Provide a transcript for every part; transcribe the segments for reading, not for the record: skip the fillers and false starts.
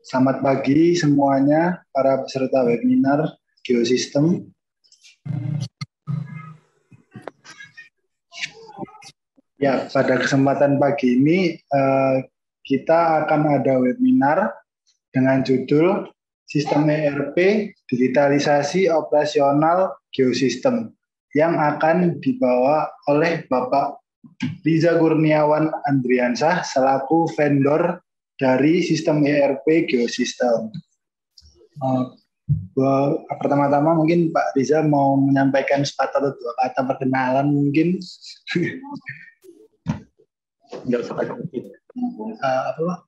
Selamat pagi semuanya, para peserta webinar Geosistem. Ya, pada kesempatan pagi ini kita akan ada webinar dengan judul Sistem ERP Digitalisasi Operasional Geosistem yang akan dibawa oleh Bapak Riza Kurniawan Andriansah selaku vendor dari sistem ERP Geosistem. Pertama-tama mungkin Pak Riza mau menyampaikan sepatah atau dua kata perkenalan mungkin. Enggak usah pakai mungkin. Apa Pak?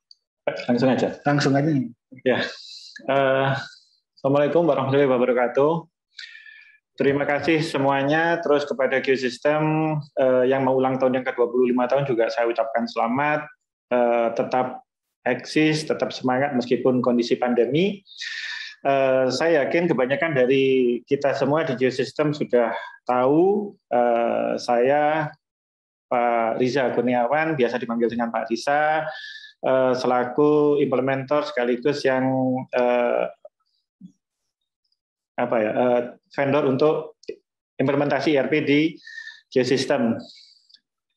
Langsung aja. Langsung aja nih. Ya. Assalamualaikum warahmatullahi wabarakatuh. Terima kasih semuanya. Terus kepada Geosistem yang mau ulang tahun yang ke-25 tahun juga saya ucapkan selamat. Tetap eksis, tetap semangat meskipun kondisi pandemi. Saya yakin kebanyakan dari kita semua di Geosistem sudah tahu saya Pak Riza Kurniawan, biasa dipanggil dengan Pak Riza, selaku implementer sekaligus yang vendor untuk implementasi ERP di Geosistem.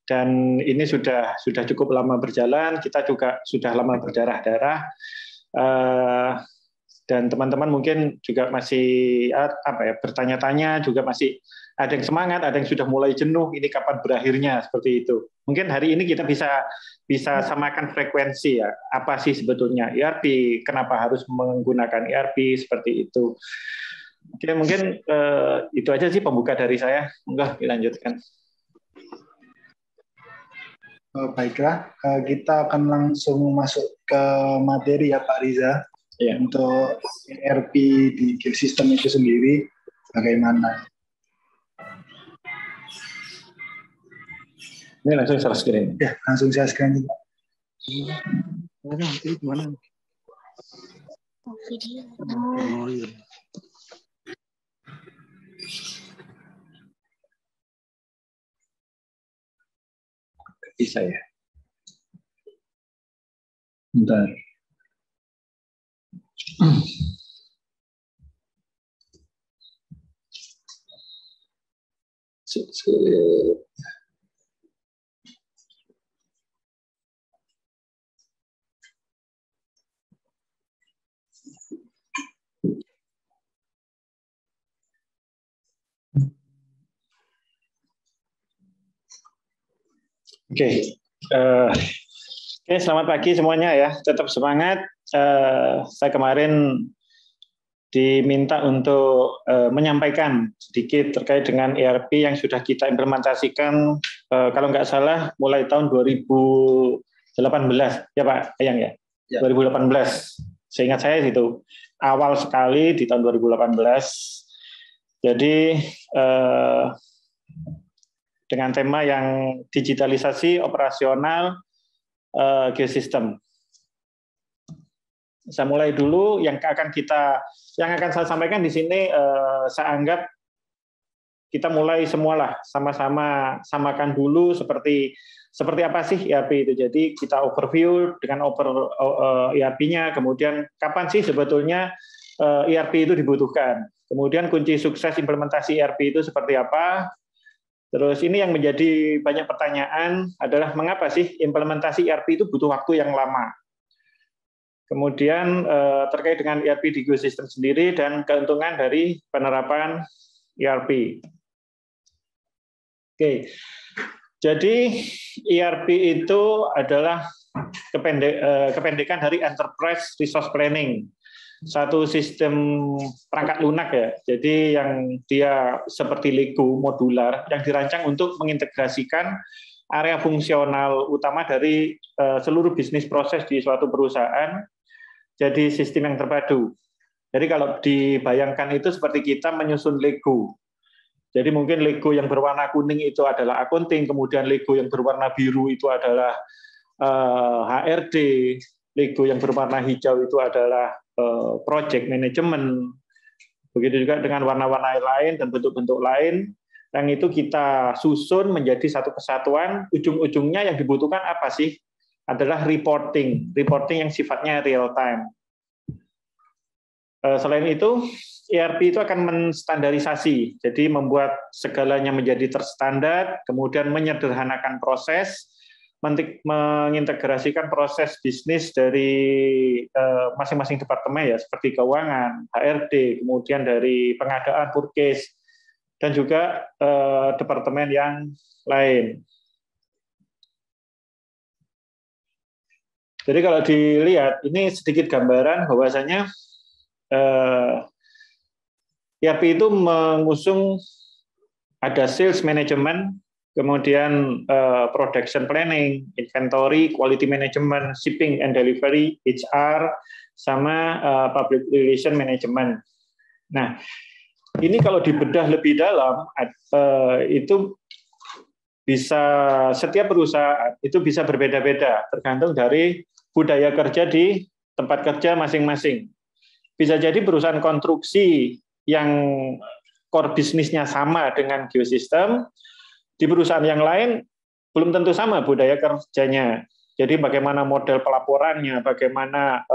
Dan ini sudah cukup lama berjalan, kita juga sudah lama berdarah-darah, dan teman-teman mungkin juga masih bertanya-tanya, juga masih ada yang semangat, ada yang sudah mulai jenuh, ini kapan berakhirnya, seperti itu. Mungkin hari ini kita bisa samakan frekuensi ya, apa sih sebetulnya ERP, kenapa harus menggunakan ERP, seperti itu. Oke, mungkin itu aja sih pembuka dari saya. Enggak, dilanjutkan. Baiklah, kita akan langsung masuk ke materi ya Pak Riza. Ya. Untuk ERP di Geosistem itu sendiri, bagaimana? Ini langsung share screen. Ya, langsung share screen. Gimana? Oh, iya. Bisa ya. Bentar. Oke, selamat pagi semuanya ya. Tetap semangat. Saya kemarin diminta untuk menyampaikan sedikit terkait dengan ERP yang sudah kita implementasikan, kalau nggak salah mulai tahun 2018 ya Pak Ayang ya, 2018. Seingat saya itu awal sekali di tahun 2018. Jadi dengan tema yang digitalisasi operasional Geosistem. Saya mulai dulu yang akan saya sampaikan di sini. Saya anggap kita mulai semualah sama-sama samakan dulu seperti apa sih ERP itu. Jadi kita overview dengan ERP-nya, kemudian kapan sih sebetulnya ERP itu dibutuhkan. Kemudian kunci sukses implementasi ERP itu seperti apa. Terus ini yang menjadi banyak pertanyaan adalah mengapa sih implementasi ERP itu butuh waktu yang lama. Kemudian terkait dengan ERP di Geosistem sendiri dan keuntungan dari penerapan ERP. Oke, jadi ERP itu adalah kependekan dari Enterprise Resource Planning. Satu sistem perangkat lunak ya, jadi yang dia seperti Lego modular yang dirancang untuk mengintegrasikan area fungsional utama dari seluruh bisnis proses di suatu perusahaan jadi sistem yang terpadu. Jadi kalau dibayangkan itu seperti kita menyusun Lego. Jadi mungkin Lego yang berwarna kuning itu adalah accounting, kemudian Lego yang berwarna biru itu adalah HRD, Lego yang berwarna hijau itu adalah project management, begitu juga dengan warna-warna lain dan bentuk-bentuk lain, yang itu kita susun menjadi satu kesatuan. Ujung-ujungnya yang dibutuhkan apa sih? Adalah reporting yang sifatnya real time. Selain itu, ERP itu akan menstandarisasi, jadi membuat segalanya menjadi terstandar, kemudian menyederhanakan proses, mengintegrasikan proses bisnis dari masing-masing departemen ya, seperti keuangan, HRD, kemudian dari pengadaan, purchase, dan juga departemen yang lain. Jadi kalau dilihat, ini sedikit gambaran bahwasanya ERP itu mengusung ada sales management, kemudian production planning, inventory, quality management, shipping and delivery, HR, sama public relation management. Nah, ini kalau dibedah lebih dalam, itu bisa setiap perusahaan itu bisa berbeda-beda, tergantung dari budaya kerja di tempat kerja masing-masing. Bisa jadi perusahaan konstruksi yang core bisnisnya sama dengan geosistem, di perusahaan yang lain belum tentu sama budaya kerjanya. Jadi bagaimana model pelaporannya, bagaimana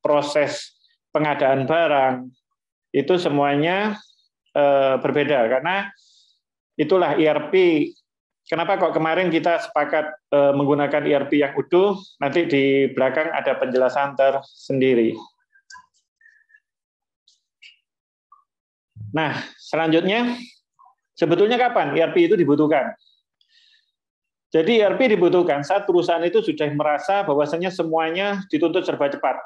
proses pengadaan barang, itu semuanya berbeda. Karena itulah ERP. Kenapa kok kemarin kita sepakat menggunakan ERP yang utuh, nanti di belakang ada penjelasan tersendiri. Nah, selanjutnya, sebetulnya kapan ERP itu dibutuhkan? Jadi ERP dibutuhkan saat perusahaan itu sudah merasa bahwasannya semuanya dituntut serba cepat.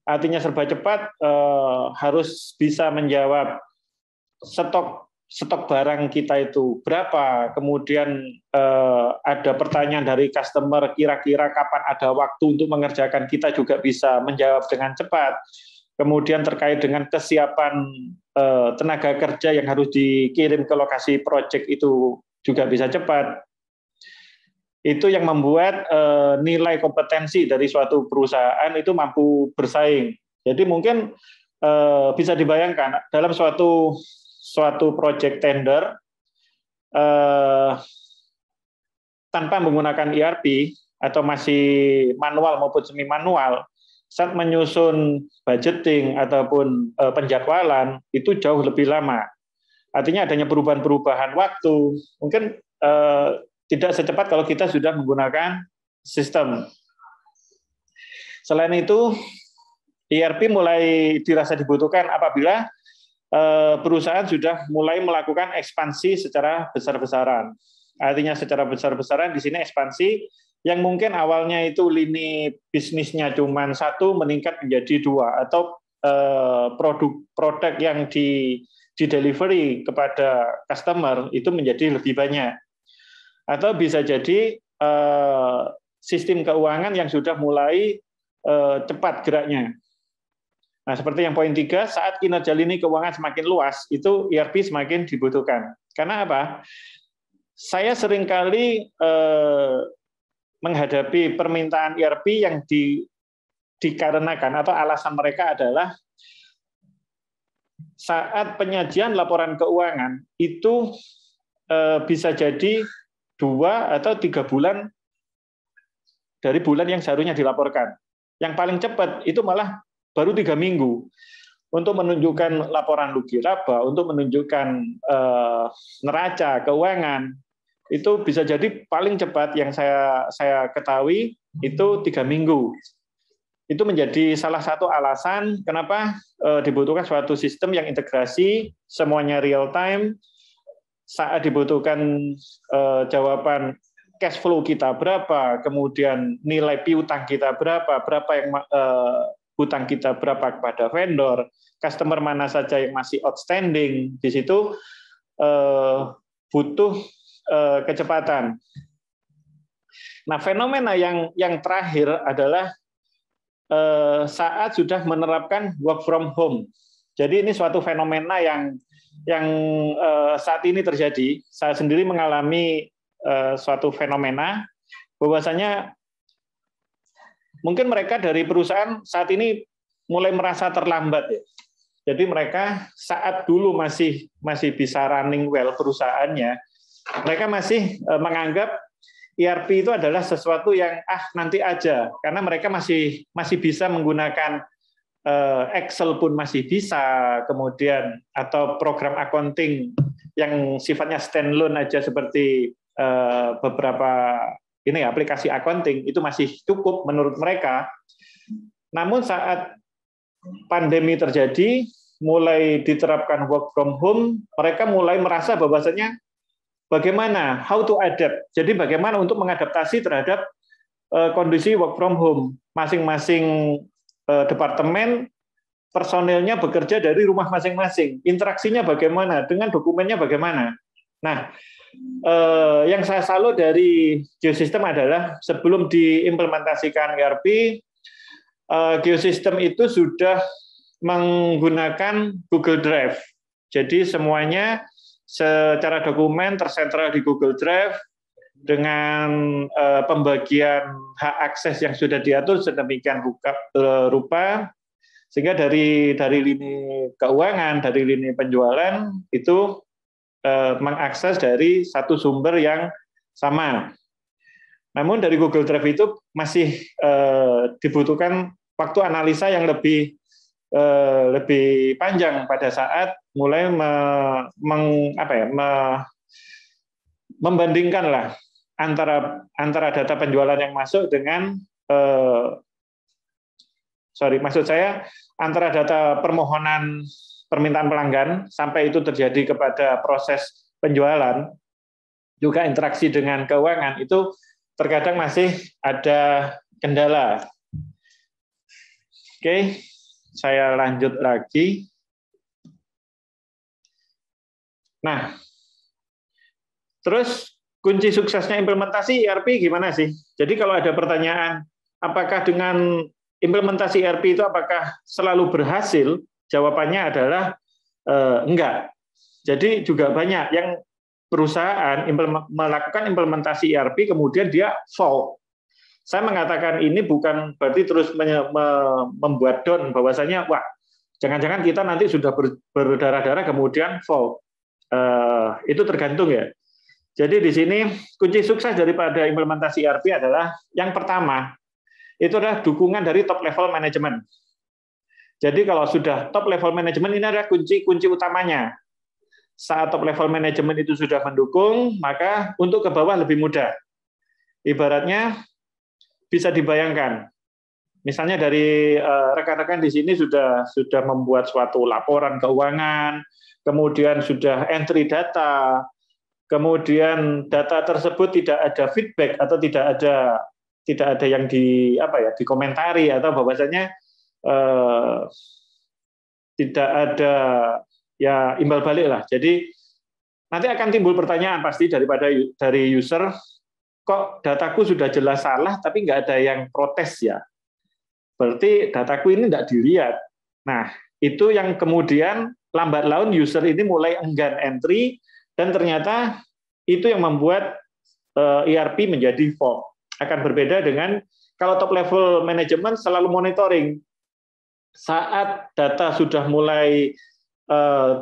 Artinya serba cepat harus bisa menjawab stok barang kita itu berapa, kemudian ada pertanyaan dari customer kira-kira kapan ada waktu untuk mengerjakan, kita juga bisa menjawab dengan cepat. Kemudian terkait dengan kesiapan tenaga kerja yang harus dikirim ke lokasi proyek itu juga bisa cepat. Itu yang membuat nilai kompetensi dari suatu perusahaan itu mampu bersaing. Jadi mungkin bisa dibayangkan dalam suatu proyek tender tanpa menggunakan ERP atau masih manual maupun semi manual, saat menyusun budgeting ataupun penjadwalan itu jauh lebih lama. Artinya adanya perubahan-perubahan waktu. Mungkin tidak secepat kalau kita sudah menggunakan sistem. Selain itu, ERP mulai dirasa dibutuhkan apabila perusahaan sudah mulai melakukan ekspansi secara besar-besaran. Artinya secara besar-besaran di sini ekspansi yang mungkin awalnya itu lini bisnisnya cuma 1 meningkat menjadi 2, atau produk yang di delivery kepada customer itu menjadi lebih banyak. Atau bisa jadi sistem keuangan yang sudah mulai cepat geraknya. Nah, seperti yang poin 3, saat kinerja lini keuangan semakin luas, itu ERP semakin dibutuhkan. Karena apa? Saya seringkali menghadapi permintaan ERP yang dikarenakan atau alasan mereka adalah saat penyajian laporan keuangan itu bisa jadi 2 atau 3 bulan dari bulan yang seharusnya dilaporkan. Yang paling cepat itu malah baru 3 minggu untuk menunjukkan laporan rugi laba, untuk menunjukkan neraca keuangan. Itu bisa jadi paling cepat yang saya ketahui itu 3 minggu. Itu menjadi salah satu alasan kenapa dibutuhkan suatu sistem yang integrasi, semuanya real time. Saat dibutuhkan jawaban cash flow kita berapa, kemudian nilai piutang kita berapa yang hutang kita berapa kepada vendor, customer mana saja yang masih outstanding. Di situ butuh kecepatan. Nah, fenomena yang terakhir adalah saat sudah menerapkan work from home. Jadi ini suatu fenomena yang saat ini terjadi. Saya sendiri mengalami suatu fenomena bahwasanya mungkin mereka dari perusahaan saat ini mulai merasa terlambat ya. Jadi mereka saat dulu masih bisa running well perusahaannya, mereka masih menganggap ERP itu adalah sesuatu yang nanti aja, karena mereka masih bisa menggunakan Excel pun masih bisa, kemudian atau program accounting yang sifatnya standalone aja seperti beberapa ini aplikasi accounting itu masih cukup menurut mereka. Namun saat pandemi terjadi, mulai diterapkan work from home, mereka mulai merasa bahwasanya bagaimana how to adapt. Jadi bagaimana untuk mengadaptasi terhadap kondisi work from home. Masing-masing departemen personilnya bekerja dari rumah masing-masing. Interaksinya bagaimana, dengan dokumennya bagaimana. Nah, yang saya salut dari Geosystem adalah sebelum diimplementasikan ERP, Geosystem itu sudah menggunakan Google Drive. Jadi semuanya secara dokumen tersentral di Google Drive dengan pembagian hak akses yang sudah diatur sedemikian rupa sehingga dari lini keuangan, dari lini penjualan itu mengakses dari satu sumber yang sama. Namun dari Google Drive itu masih dibutuhkan waktu analisa yang lebih panjang pada saat mulai membandingkan lah antara data penjualan yang masuk dengan antara data permohonan permintaan pelanggan sampai itu terjadi kepada proses penjualan, juga interaksi dengan keuangan itu terkadang masih ada kendala. Oke, saya lanjut lagi. Nah, terus kunci suksesnya implementasi ERP gimana sih? Jadi kalau ada pertanyaan, apakah dengan implementasi ERP itu apakah selalu berhasil? Jawabannya adalah enggak. Jadi juga banyak yang perusahaan melakukan implementasi ERP kemudian dia fall. Saya mengatakan ini bukan berarti terus membuat down bahwasanya wah jangan-jangan kita nanti sudah berdarah-darah kemudian fall. Itu tergantung ya. Jadi di sini kunci sukses daripada implementasi ERP adalah yang pertama itu adalah dukungan dari top level manajemen. Jadi kalau sudah top level manajemen ini adalah kunci utamanya. Saat top level manajemen itu sudah mendukung, maka untuk ke bawah lebih mudah. Ibaratnya bisa dibayangkan. Misalnya dari rekan-rekan di sini sudah membuat suatu laporan keuangan, kemudian sudah entry data, kemudian data tersebut tidak ada feedback atau tidak ada yang dikomentari atau bahwasanya tidak ada ya imbal balik lah. Jadi nanti akan timbul pertanyaan pasti dari user, kok dataku sudah jelas salah tapi nggak ada yang protes ya. Berarti dataku ini nggak dilihat. Nah, itu yang kemudian lambat laun user ini mulai enggan entry dan ternyata itu yang membuat ERP menjadi fall. Akan berbeda dengan kalau top level manajemen selalu monitoring. Saat data sudah mulai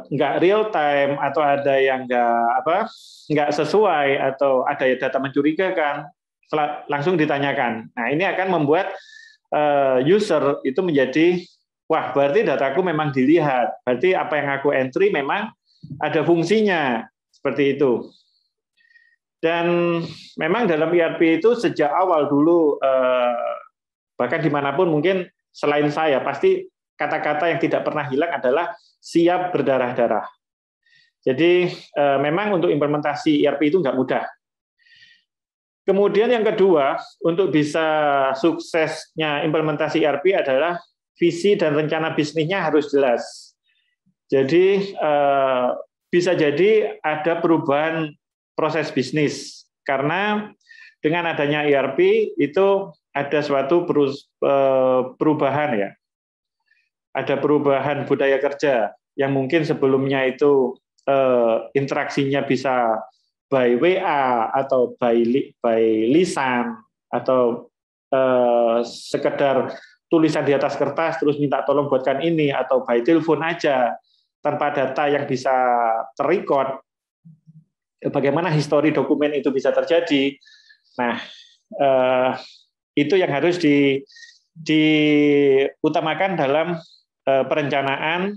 nggak real time atau ada yang nggak sesuai atau ada data mencurigakan, langsung ditanyakan. Nah, ini akan membuat user itu menjadi wah berarti dataku memang dilihat, berarti apa yang aku entry memang ada fungsinya seperti itu. Dan memang dalam ERP itu sejak awal dulu bahkan dimanapun mungkin selain saya pasti kata-kata yang tidak pernah hilang adalah siap berdarah-darah. Jadi memang untuk implementasi ERP itu nggak mudah. Kemudian yang kedua, untuk bisa suksesnya implementasi ERP adalah visi dan rencana bisnisnya harus jelas. Jadi bisa jadi ada perubahan proses bisnis karena dengan adanya ERP itu ada suatu perubahan ya. Ada perubahan budaya kerja yang mungkin sebelumnya itu interaksinya bisa by WA atau by lisan atau sekedar tulisan di atas kertas terus minta tolong buatkan ini atau by telepon aja tanpa data yang bisa terrecord. Bagaimana histori dokumen itu bisa terjadi? Nah, itu yang harus diutamakan dalam perencanaan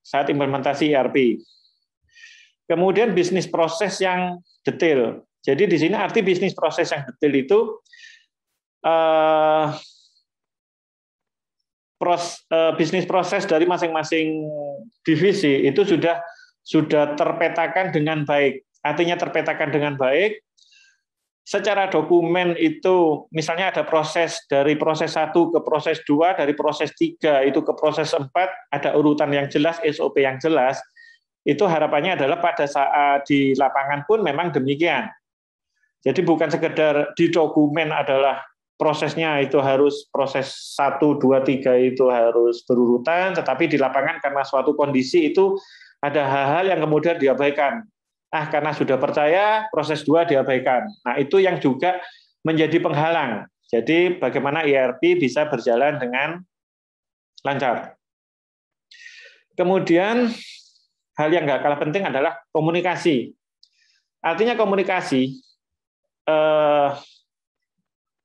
saat implementasi ERP. Kemudian bisnis proses yang detail. Jadi di sini arti bisnis proses yang detail itu bisnis proses dari masing-masing divisi itu sudah terpetakan dengan baik. Artinya terpetakan dengan baik. Secara dokumen itu misalnya ada proses dari proses 1 ke proses 2, dari proses 3 itu ke proses 4, ada urutan yang jelas, SOP yang jelas. Itu harapannya adalah pada saat di lapangan pun memang demikian. Jadi bukan sekedar di dokumen adalah prosesnya itu harus proses 1, 2, 3 itu harus berurutan, tetapi di lapangan karena suatu kondisi itu ada hal-hal yang kemudian diabaikan. Karena sudah percaya, proses 2 diabaikan. Nah, itu yang juga menjadi penghalang. Jadi bagaimana ERP bisa berjalan dengan lancar. Kemudian hal yang nggak kalah penting adalah komunikasi. Artinya komunikasi,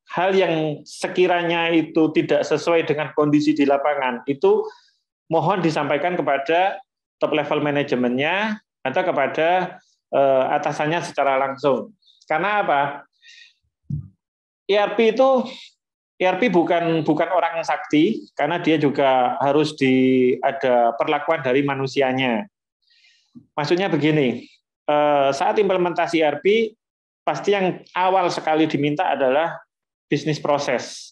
hal yang sekiranya itu tidak sesuai dengan kondisi di lapangan, itu mohon disampaikan kepada top level manajemennya atau kepada atasannya secara langsung. Karena apa? ERP bukan orang sakti, karena dia juga harus ada perlakuan dari manusianya. Maksudnya begini, saat implementasi ERP, pasti yang awal sekali diminta adalah bisnis proses.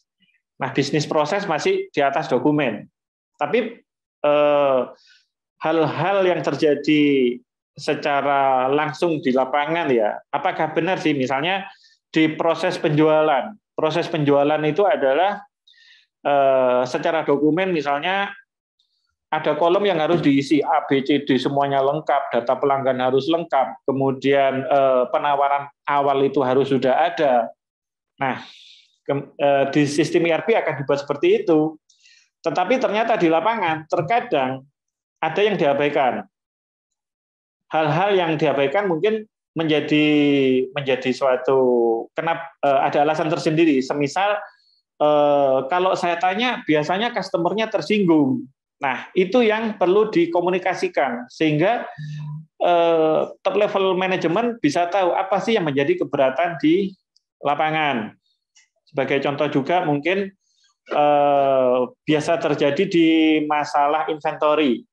Nah, bisnis proses masih di atas dokumen. Tapi hal-hal yang terjadi secara langsung di lapangan ya, apakah benar sih misalnya di proses penjualan. Proses penjualan itu adalah secara dokumen misalnya ada kolom yang harus diisi A, B, C, D semuanya lengkap, data pelanggan harus lengkap, kemudian penawaran awal itu harus sudah ada. Nah, di sistem ERP akan dibuat seperti itu. Tetapi ternyata di lapangan terkadang ada yang diabaikan. Hal-hal yang diabaikan mungkin menjadi suatu ada alasan tersendiri. Semisal kalau saya tanya biasanya customer-nya tersinggung. Nah, itu yang perlu dikomunikasikan sehingga top level manajemen bisa tahu apa sih yang menjadi keberatan di lapangan. Sebagai contoh juga mungkin biasa terjadi di masalah inventory.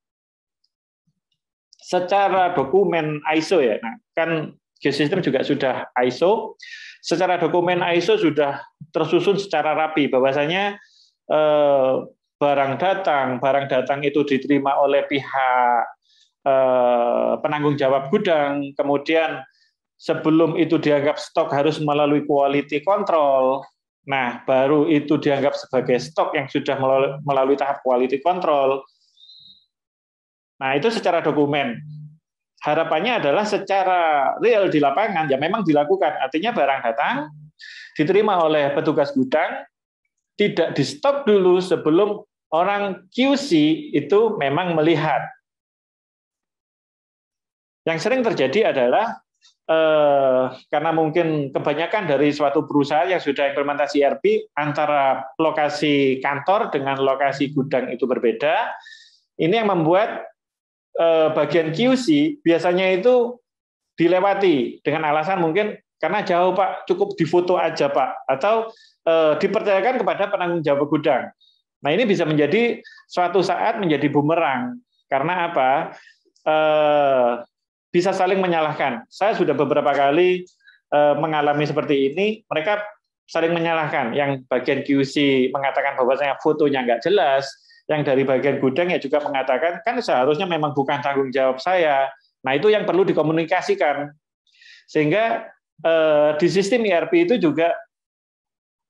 Secara dokumen ISO ya, nah, kan Geosystem juga sudah ISO. Secara dokumen ISO sudah tersusun secara rapi, bahwasanya barang datang itu diterima oleh pihak penanggung jawab gudang, kemudian sebelum itu dianggap stok harus melalui quality control. Nah, baru itu dianggap sebagai stok yang sudah melalui tahap quality control. Nah, itu secara dokumen. Harapannya adalah secara real di lapangan, ya memang dilakukan. Artinya barang datang, diterima oleh petugas gudang, tidak di stok dulu sebelum orang QC itu memang melihat. Yang sering terjadi adalah, karena mungkin kebanyakan dari suatu perusahaan yang sudah implementasi ERP, antara lokasi kantor dengan lokasi gudang itu berbeda, ini yang membuat bagian QC biasanya itu dilewati dengan alasan mungkin karena jauh Pak, cukup difoto aja Pak, atau dipercayakan kepada penanggung jawab gudang. Nah, ini bisa menjadi suatu saat menjadi bumerang. Karena apa? Bisa saling menyalahkan. Saya sudah beberapa kali mengalami seperti ini, mereka saling menyalahkan. Yang bagian QC mengatakan bahwasanya fotonya nggak jelas, yang dari bagian gudang ya juga mengatakan kan seharusnya memang bukan tanggung jawab saya. Nah, itu yang perlu dikomunikasikan sehingga di sistem ERP itu juga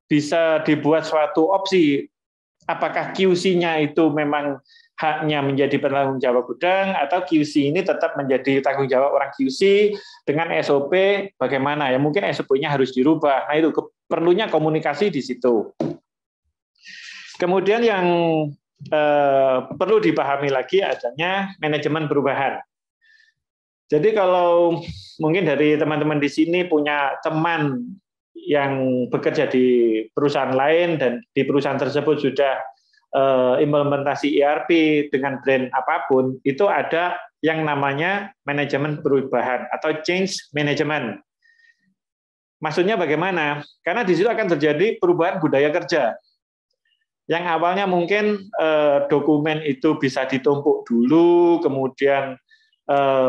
bisa dibuat suatu opsi apakah QC-nya itu memang haknya menjadi penanggung jawab gudang atau QC ini tetap menjadi tanggung jawab orang QC dengan SOP bagaimana ya, mungkin SOP-nya harus dirubah. Nah, itu perlunya komunikasi di situ. Kemudian yang perlu dipahami lagi adanya manajemen perubahan. Jadi kalau mungkin dari teman-teman di sini punya teman yang bekerja di perusahaan lain dan di perusahaan tersebut sudah implementasi ERP dengan brand apapun, itu ada yang namanya manajemen perubahan atau change management. Maksudnya bagaimana? Karena di situ akan terjadi perubahan budaya kerja. Yang awalnya mungkin dokumen itu bisa ditumpuk dulu, kemudian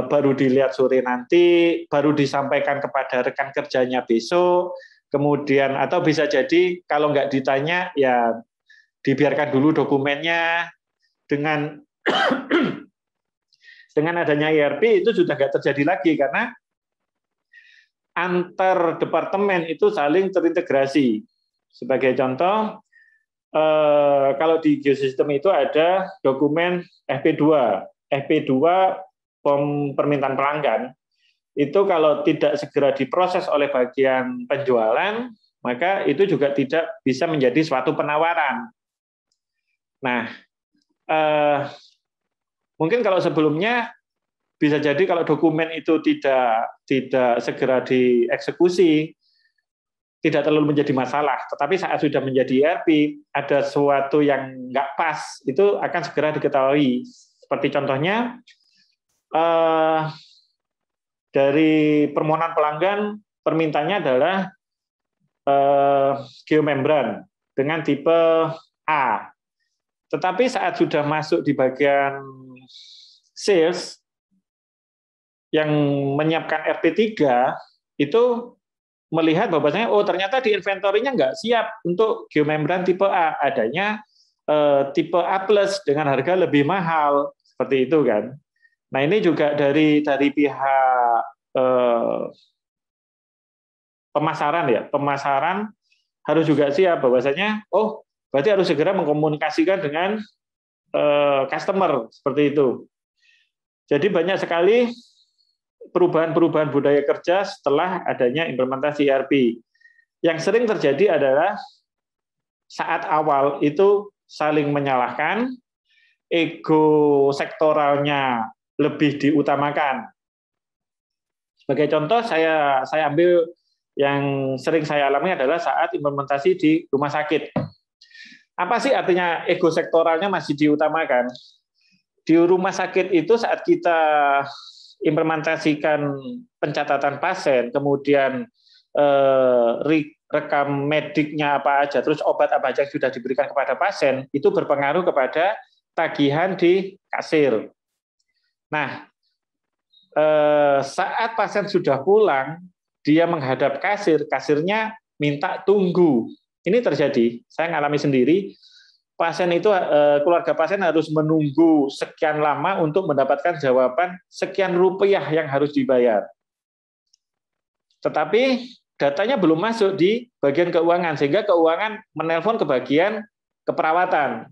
baru dilihat sore nanti, baru disampaikan kepada rekan kerjanya besok, kemudian atau bisa jadi kalau nggak ditanya ya dibiarkan dulu dokumennya. Dengan dengan adanya ERP itu sudah nggak terjadi lagi karena antar departemen itu saling terintegrasi. Sebagai contoh, kalau di geosistem itu ada dokumen FP2. FP2 permintaan pelanggan itu kalau tidak segera diproses oleh bagian penjualan, maka itu juga tidak bisa menjadi suatu penawaran. Nah, mungkin kalau sebelumnya bisa jadi kalau dokumen itu tidak segera dieksekusi, tidak terlalu menjadi masalah. Tetapi saat sudah menjadi ERP, ada sesuatu yang nggak pas, itu akan segera diketahui. Seperti contohnya, dari permohonan pelanggan, permintaannya adalah geomembran dengan tipe A. Tetapi saat sudah masuk di bagian sales, yang menyiapkan RP3, itu melihat bahwasanya, oh ternyata di inventory-nya nggak siap untuk geomembran tipe A, adanya tipe A+ dengan harga lebih mahal, seperti itu kan. Nah ini juga dari pihak pemasaran harus juga siap bahwasanya, oh berarti harus segera mengkomunikasikan dengan customer, seperti itu. Jadi banyak sekali perubahan-perubahan budaya kerja setelah adanya implementasi ERP. Yang sering terjadi adalah saat awal itu saling menyalahkan, ego sektoralnya lebih diutamakan. Sebagai contoh, saya ambil yang sering saya alami adalah saat implementasi di rumah sakit. Apa sih artinya ego sektoralnya masih diutamakan? Di rumah sakit itu saat kita implementasikan pencatatan pasien, kemudian rekam mediknya apa aja, terus obat apa aja yang sudah diberikan kepada pasien, itu berpengaruh kepada tagihan di kasir. Nah, saat pasien sudah pulang, dia menghadap kasir, kasirnya minta tunggu. Ini terjadi, saya ngalami sendiri. Pasien itu, keluarga pasien harus menunggu sekian lama untuk mendapatkan jawaban sekian rupiah yang harus dibayar. Tetapi datanya belum masuk di bagian keuangan, sehingga keuangan menelpon ke bagian keperawatan.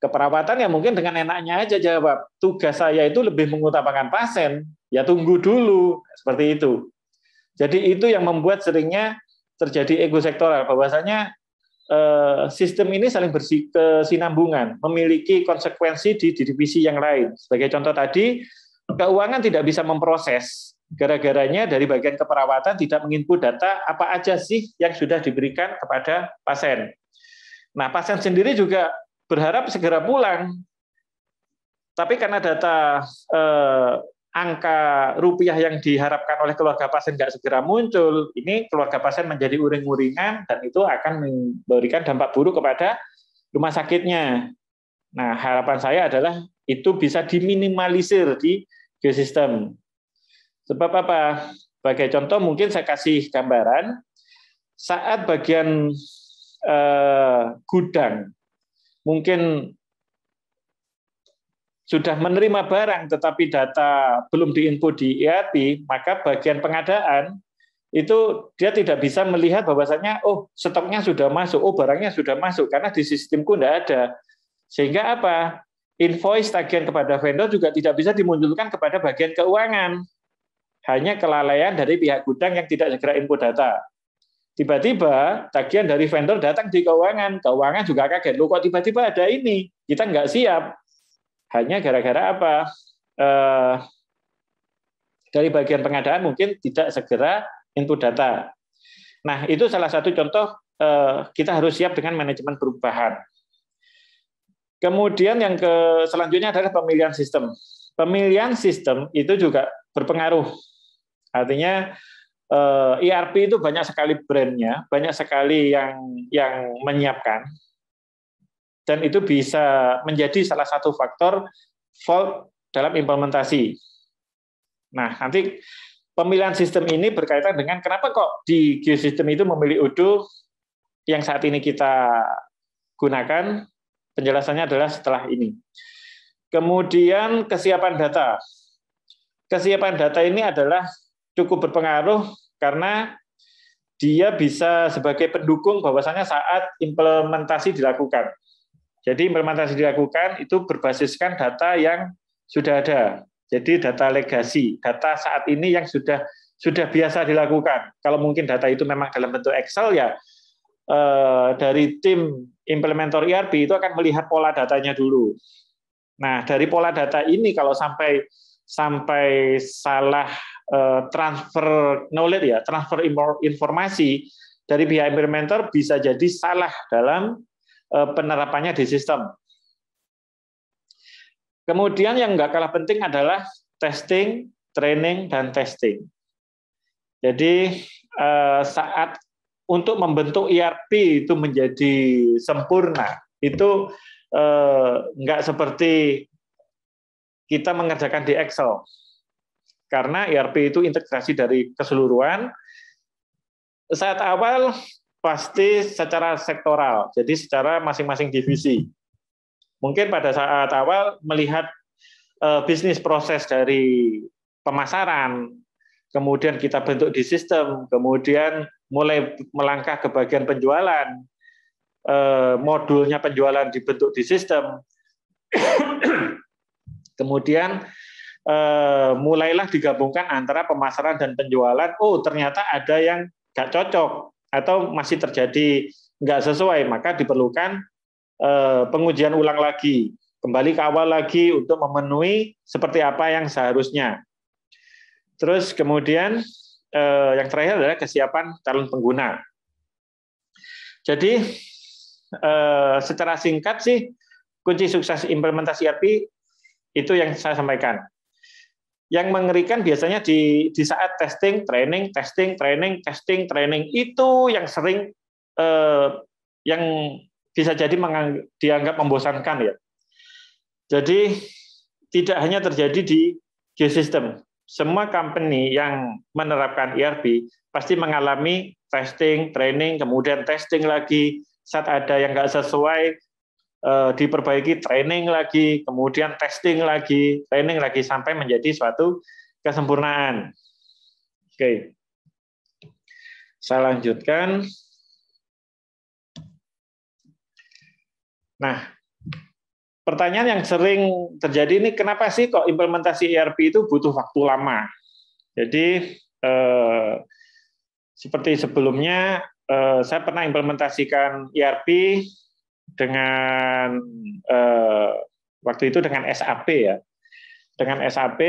Keperawatan ya mungkin dengan enaknya aja jawab, tugas saya itu lebih mengutamakan pasien, ya tunggu dulu, seperti itu. Jadi itu yang membuat seringnya terjadi ego sektoral, bahwasanya sistem ini saling berkesinambungan, memiliki konsekuensi di divisi yang lain. Sebagai contoh tadi, keuangan tidak bisa memproses, gara-garanya dari bagian keperawatan tidak menginput data apa aja sih yang sudah diberikan kepada pasien. Nah, pasien sendiri juga berharap segera pulang, tapi karena data angka rupiah yang diharapkan oleh keluarga pasien nggak segera muncul, ini keluarga pasien menjadi uring-uringan dan itu akan memberikan dampak buruk kepada rumah sakitnya. Nah, harapan saya adalah itu bisa diminimalisir di geosistem. Sebab apa? Sebagai contoh mungkin saya kasih gambaran, saat bagian gudang mungkin sudah menerima barang tetapi data belum diinput di ERP, maka bagian pengadaan itu dia tidak bisa melihat bahwasanya oh stoknya sudah masuk, oh barangnya sudah masuk, karena di sistemku tidak ada. Sehingga apa? Invoice tagihan kepada vendor juga tidak bisa dimunculkan kepada bagian keuangan. Hanya kelalaian dari pihak gudang yang tidak segera input data. Tiba-tiba tagihan dari vendor datang di keuangan juga kaget, loh kok tiba-tiba ada ini, kita nggak siap. Hanya gara-gara apa? Dari bagian pengadaan mungkin tidak segera input data. Nah, itu salah satu contoh kita harus siap dengan manajemen perubahan. Kemudian yang selanjutnya adalah pemilihan sistem. Pemilihan sistem itu juga berpengaruh. Artinya ERP itu banyak sekali brandnya, banyak sekali yang menyiapkan, dan itu bisa menjadi salah satu faktor fault dalam implementasi. Nah, nanti pemilihan sistem ini berkaitan dengan kenapa kok di Geosystem itu memilih Odoo yang saat ini kita gunakan. Penjelasannya adalah setelah ini. Kemudian kesiapan data. Kesiapan data ini adalah cukup berpengaruh karena dia bisa sebagai pendukung bahwasanya saat implementasi dilakukan. Jadi implementasi dilakukan itu berbasiskan data yang sudah ada. Jadi data legasi, data saat ini yang sudah biasa dilakukan. Kalau mungkin data itu memang dalam bentuk Excel, ya dari tim implementator ERP itu akan melihat pola datanya dulu. Nah, dari pola data ini kalau sampai salah transfer knowledge, ya, transfer informasi dari pihak implementer, bisa jadi salah dalam penerapannya di sistem. Kemudian yang nggak kalah penting adalah testing, training, dan testing. Jadi saat untuk membentuk ERP itu menjadi sempurna, itu nggak seperti kita mengerjakan di Excel. Karena ERP itu integrasi dari keseluruhan. Saat awal pasti secara sektoral, jadi secara masing-masing divisi. Mungkin pada saat awal melihat bisnis proses dari pemasaran, kemudian kita bentuk di sistem, kemudian mulai melangkah ke bagian penjualan, modulnya penjualan dibentuk di sistem, kemudian mulailah digabungkan antara pemasaran dan penjualan. Oh, ternyata ada yang nggak cocok atau masih terjadi nggak sesuai, maka diperlukan pengujian ulang lagi, kembali ke awal lagi untuk memenuhi seperti apa yang seharusnya. Terus kemudian yang terakhir adalah kesiapan calon pengguna. Jadi secara singkat sih kunci sukses implementasi ERP itu yang saya sampaikan. Yang mengerikan biasanya di saat testing, training, testing, training, testing, training, itu yang sering yang bisa jadi dianggap membosankan, ya. Jadi tidak hanya terjadi di Geosystem. Semua company yang menerapkan ERP pasti mengalami testing, training, kemudian testing lagi. Saat ada yang nggak sesuai, diperbaiki, training lagi, kemudian testing lagi, training lagi, sampai menjadi suatu kesempurnaan. Oke. Saya lanjutkan. Nah, pertanyaan yang sering terjadi ini, kenapa sih kok implementasi ERP itu butuh waktu lama? Jadi seperti sebelumnya saya pernah implementasikan ERP dengan waktu itu dengan SAP, ya. Dengan SAP,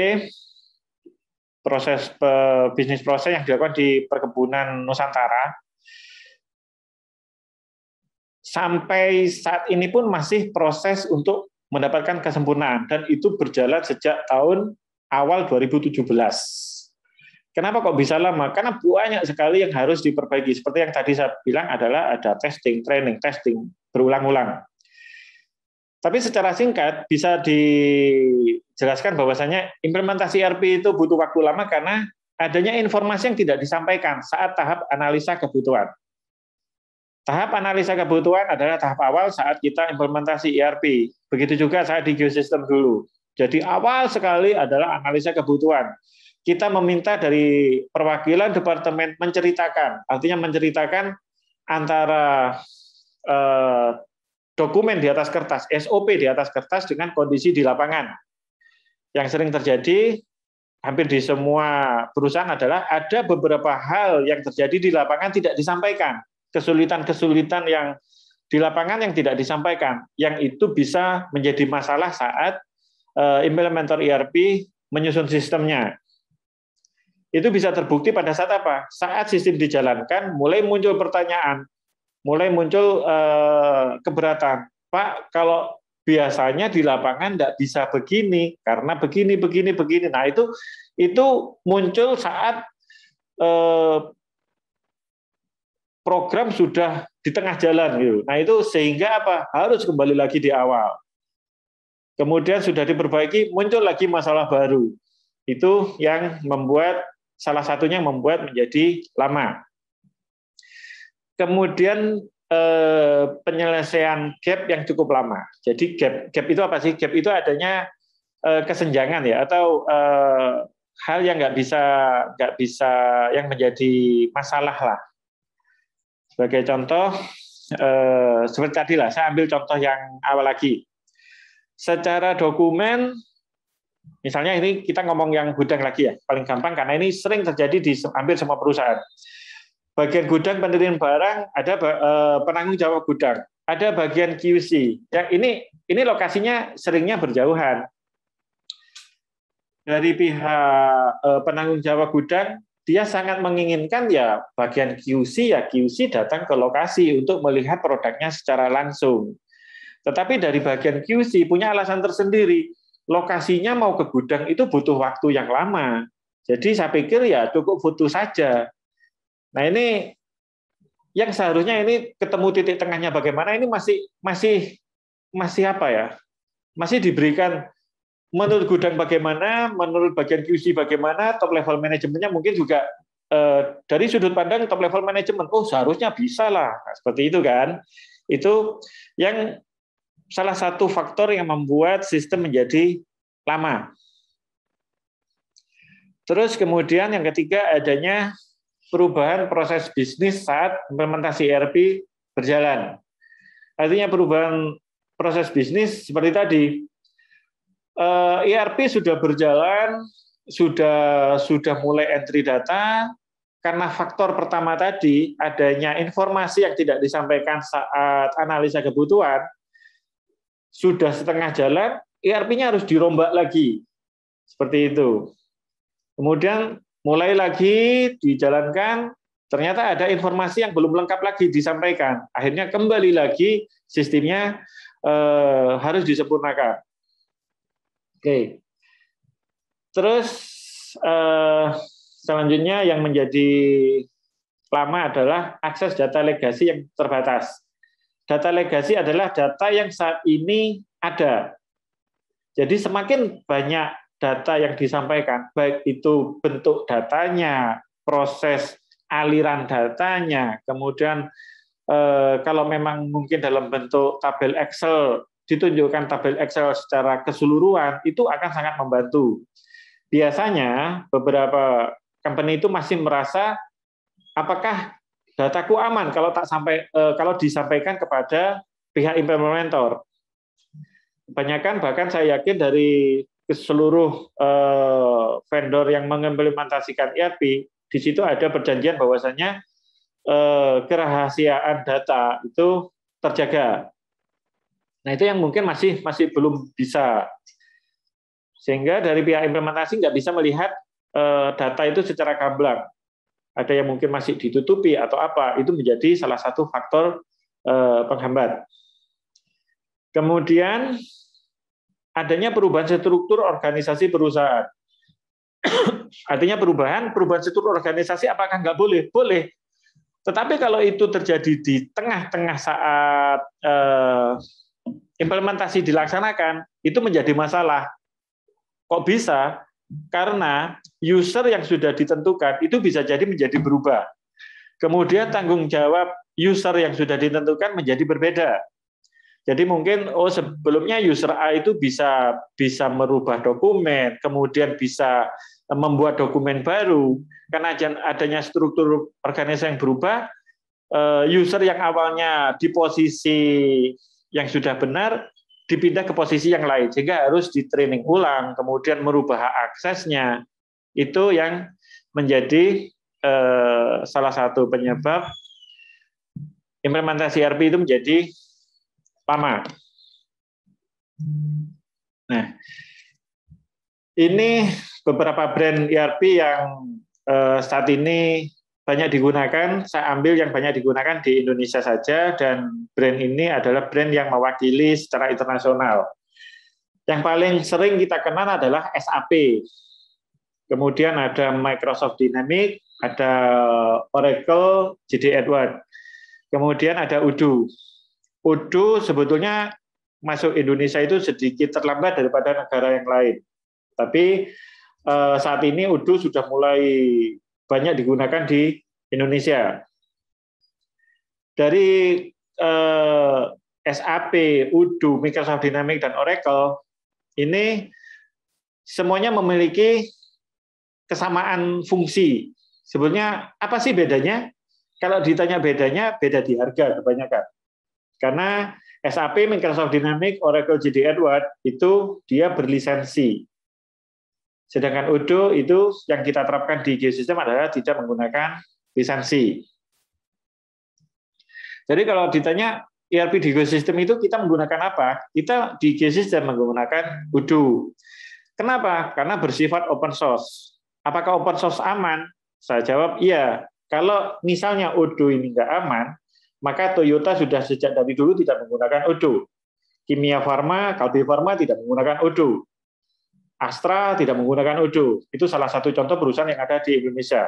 proses bisnis proses yang dilakukan di perkebunan Nusantara sampai saat ini pun masih proses untuk mendapatkan kesempurnaan, dan itu berjalan sejak tahun awal 2017. Kenapa kok bisa lama? Karena banyak sekali yang harus diperbaiki. Seperti yang tadi saya bilang, adalah ada testing, training, testing berulang-ulang. Tapi secara singkat bisa dijelaskan bahwasanya implementasi ERP itu butuh waktu lama karena adanya informasi yang tidak disampaikan saat tahap analisa kebutuhan. Tahap analisa kebutuhan adalah tahap awal saat kita implementasi ERP. Begitu juga saat di Geosystem dulu. Jadi awal sekali adalah analisa kebutuhan. Kita meminta dari perwakilan departemen menceritakan, artinya menceritakan antara dokumen di atas kertas, SOP di atas kertas dengan kondisi di lapangan. Yang sering terjadi hampir di semua perusahaan adalah ada beberapa hal yang terjadi di lapangan tidak disampaikan. Kesulitan-kesulitan yang di lapangan yang tidak disampaikan, yang itu bisa menjadi masalah saat implementer ERP menyusun sistemnya. itu bisa terbukti pada saat apa? Saat sistem dijalankan, mulai muncul pertanyaan, mulai muncul keberatan. Pak, kalau biasanya di lapangan tidak bisa begini, karena begini. Nah, itu muncul saat program sudah di tengah jalan. Gitu. Nah, itu sehingga apa? Harus kembali lagi di awal. Kemudian sudah diperbaiki, muncul lagi masalah baru. Itu yang membuat, salah satunya membuat menjadi lama. Kemudian penyelesaian gap yang cukup lama. Jadi gap itu apa sih? Gap itu adanya kesenjangan ya, atau hal yang nggak bisa yang menjadi masalah lah. Sebagai contoh, seperti tadi lah, saya ambil contoh yang awal lagi. Secara dokumen, misalnya ini kita ngomong yang gudang lagi ya, paling gampang karena ini sering terjadi di hampir semua perusahaan. Bagian gudang pendirian barang, ada penanggung jawab gudang, ada bagian QC. Yang ini lokasinya seringnya berjauhan. Dari pihak penanggung jawab gudang, dia sangat menginginkan ya bagian QC datang ke lokasi untuk melihat produknya secara langsung. Tetapi dari bagian QC punya alasan tersendiri. Lokasinya mau ke gudang itu butuh waktu yang lama. Jadi saya pikir ya cukup foto saja. Nah, ini yang seharusnya ini ketemu titik tengahnya bagaimana, ini masih apa ya? Masih diberikan menurut gudang bagaimana, menurut bagian QC bagaimana, top level manajemennya mungkin juga dari sudut pandang top level manajemen, oh seharusnya bisa lah. Nah, seperti itu kan. Itu yang salah satu faktor yang membuat sistem menjadi lama. Terus kemudian yang ketiga, adanya perubahan proses bisnis saat implementasi ERP berjalan. Artinya perubahan proses bisnis seperti tadi, ERP sudah berjalan, sudah mulai entry data, karena faktor pertama tadi, adanya informasi yang tidak disampaikan saat analisa kebutuhan, sudah setengah jalan, ERP-nya harus dirombak lagi. Seperti itu. Kemudian mulai lagi dijalankan, ternyata ada informasi yang belum lengkap lagi disampaikan. Akhirnya kembali lagi sistemnya harus disempurnakan. Oke. Terus selanjutnya yang menjadi lama adalah akses data legasi yang terbatas. Data legasi adalah data yang saat ini ada. Jadi semakin banyak data yang disampaikan, baik itu bentuk datanya, proses aliran datanya, kemudian kalau memang mungkin dalam bentuk tabel Excel, ditunjukkan tabel Excel secara keseluruhan, itu akan sangat membantu. Biasanya beberapa company itu masih merasa apakah dataku aman kalau disampaikan kepada pihak implementator. Kebanyakan bahkan saya yakin dari seluruh vendor yang mengimplementasikan ERP, di situ ada perjanjian bahwasanya kerahasiaan data itu terjaga. Nah, itu yang mungkin masih belum bisa. Sehingga dari pihak implementasi nggak bisa melihat data itu secara gamblang. Ada yang mungkin masih ditutupi atau apa, itu menjadi salah satu faktor penghambat. Kemudian adanya perubahan struktur organisasi perusahaan. Artinya perubahan struktur organisasi apakah nggak boleh? Boleh. Tetapi kalau itu terjadi di tengah-tengah saat implementasi dilaksanakan, itu menjadi masalah. Kok bisa? Karena user yang sudah ditentukan itu bisa jadi menjadi berubah. Kemudian tanggung jawab user yang sudah ditentukan menjadi berbeda. Jadi mungkin sebelumnya user A itu bisa merubah dokumen, kemudian bisa membuat dokumen baru. Karena adanya struktur organisasi yang berubah, user yang awalnya di posisi yang sudah benar dipindah ke posisi yang lain, sehingga harus di-training ulang, kemudian merubah hak aksesnya. Itu yang menjadi salah satu penyebab implementasi ERP itu menjadi lama. Nah, ini beberapa brand ERP yang saat ini banyak digunakan, saya ambil yang banyak digunakan di Indonesia saja, dan brand ini adalah brand yang mewakili secara internasional. Yang paling sering kita kenal adalah SAP. Kemudian ada Microsoft Dynamics, ada Oracle, JD Edwards. Kemudian ada Odoo. Odoo sebetulnya masuk Indonesia itu sedikit terlambat daripada negara yang lain. Tapi saat ini Odoo sudah mulai banyak digunakan di Indonesia. Dari SAP, Odoo, Microsoft Dynamics, dan Oracle, ini semuanya memiliki kesamaan fungsi. Sebetulnya apa sih bedanya? Kalau ditanya bedanya, beda di harga kebanyakan. Karena SAP, Microsoft Dynamics, Oracle, JD Edwards itu dia berlisensi. Sedangkan Odoo itu yang kita terapkan di Geosystem adalah tidak menggunakan lisensi. Jadi kalau ditanya ERP di Geosystem itu kita menggunakan apa? Kita di Geosystem menggunakan Odoo. Kenapa? Karena bersifat open source. Apakah open source aman? Saya jawab iya. Kalau misalnya Odoo ini nggak aman, maka Toyota sudah sejak dari dulu tidak menggunakan Odoo. Kimia Farma, Kalbe Farma tidak menggunakan Odoo. Astra tidak menggunakan Odoo. Itu salah satu contoh perusahaan yang ada di Indonesia.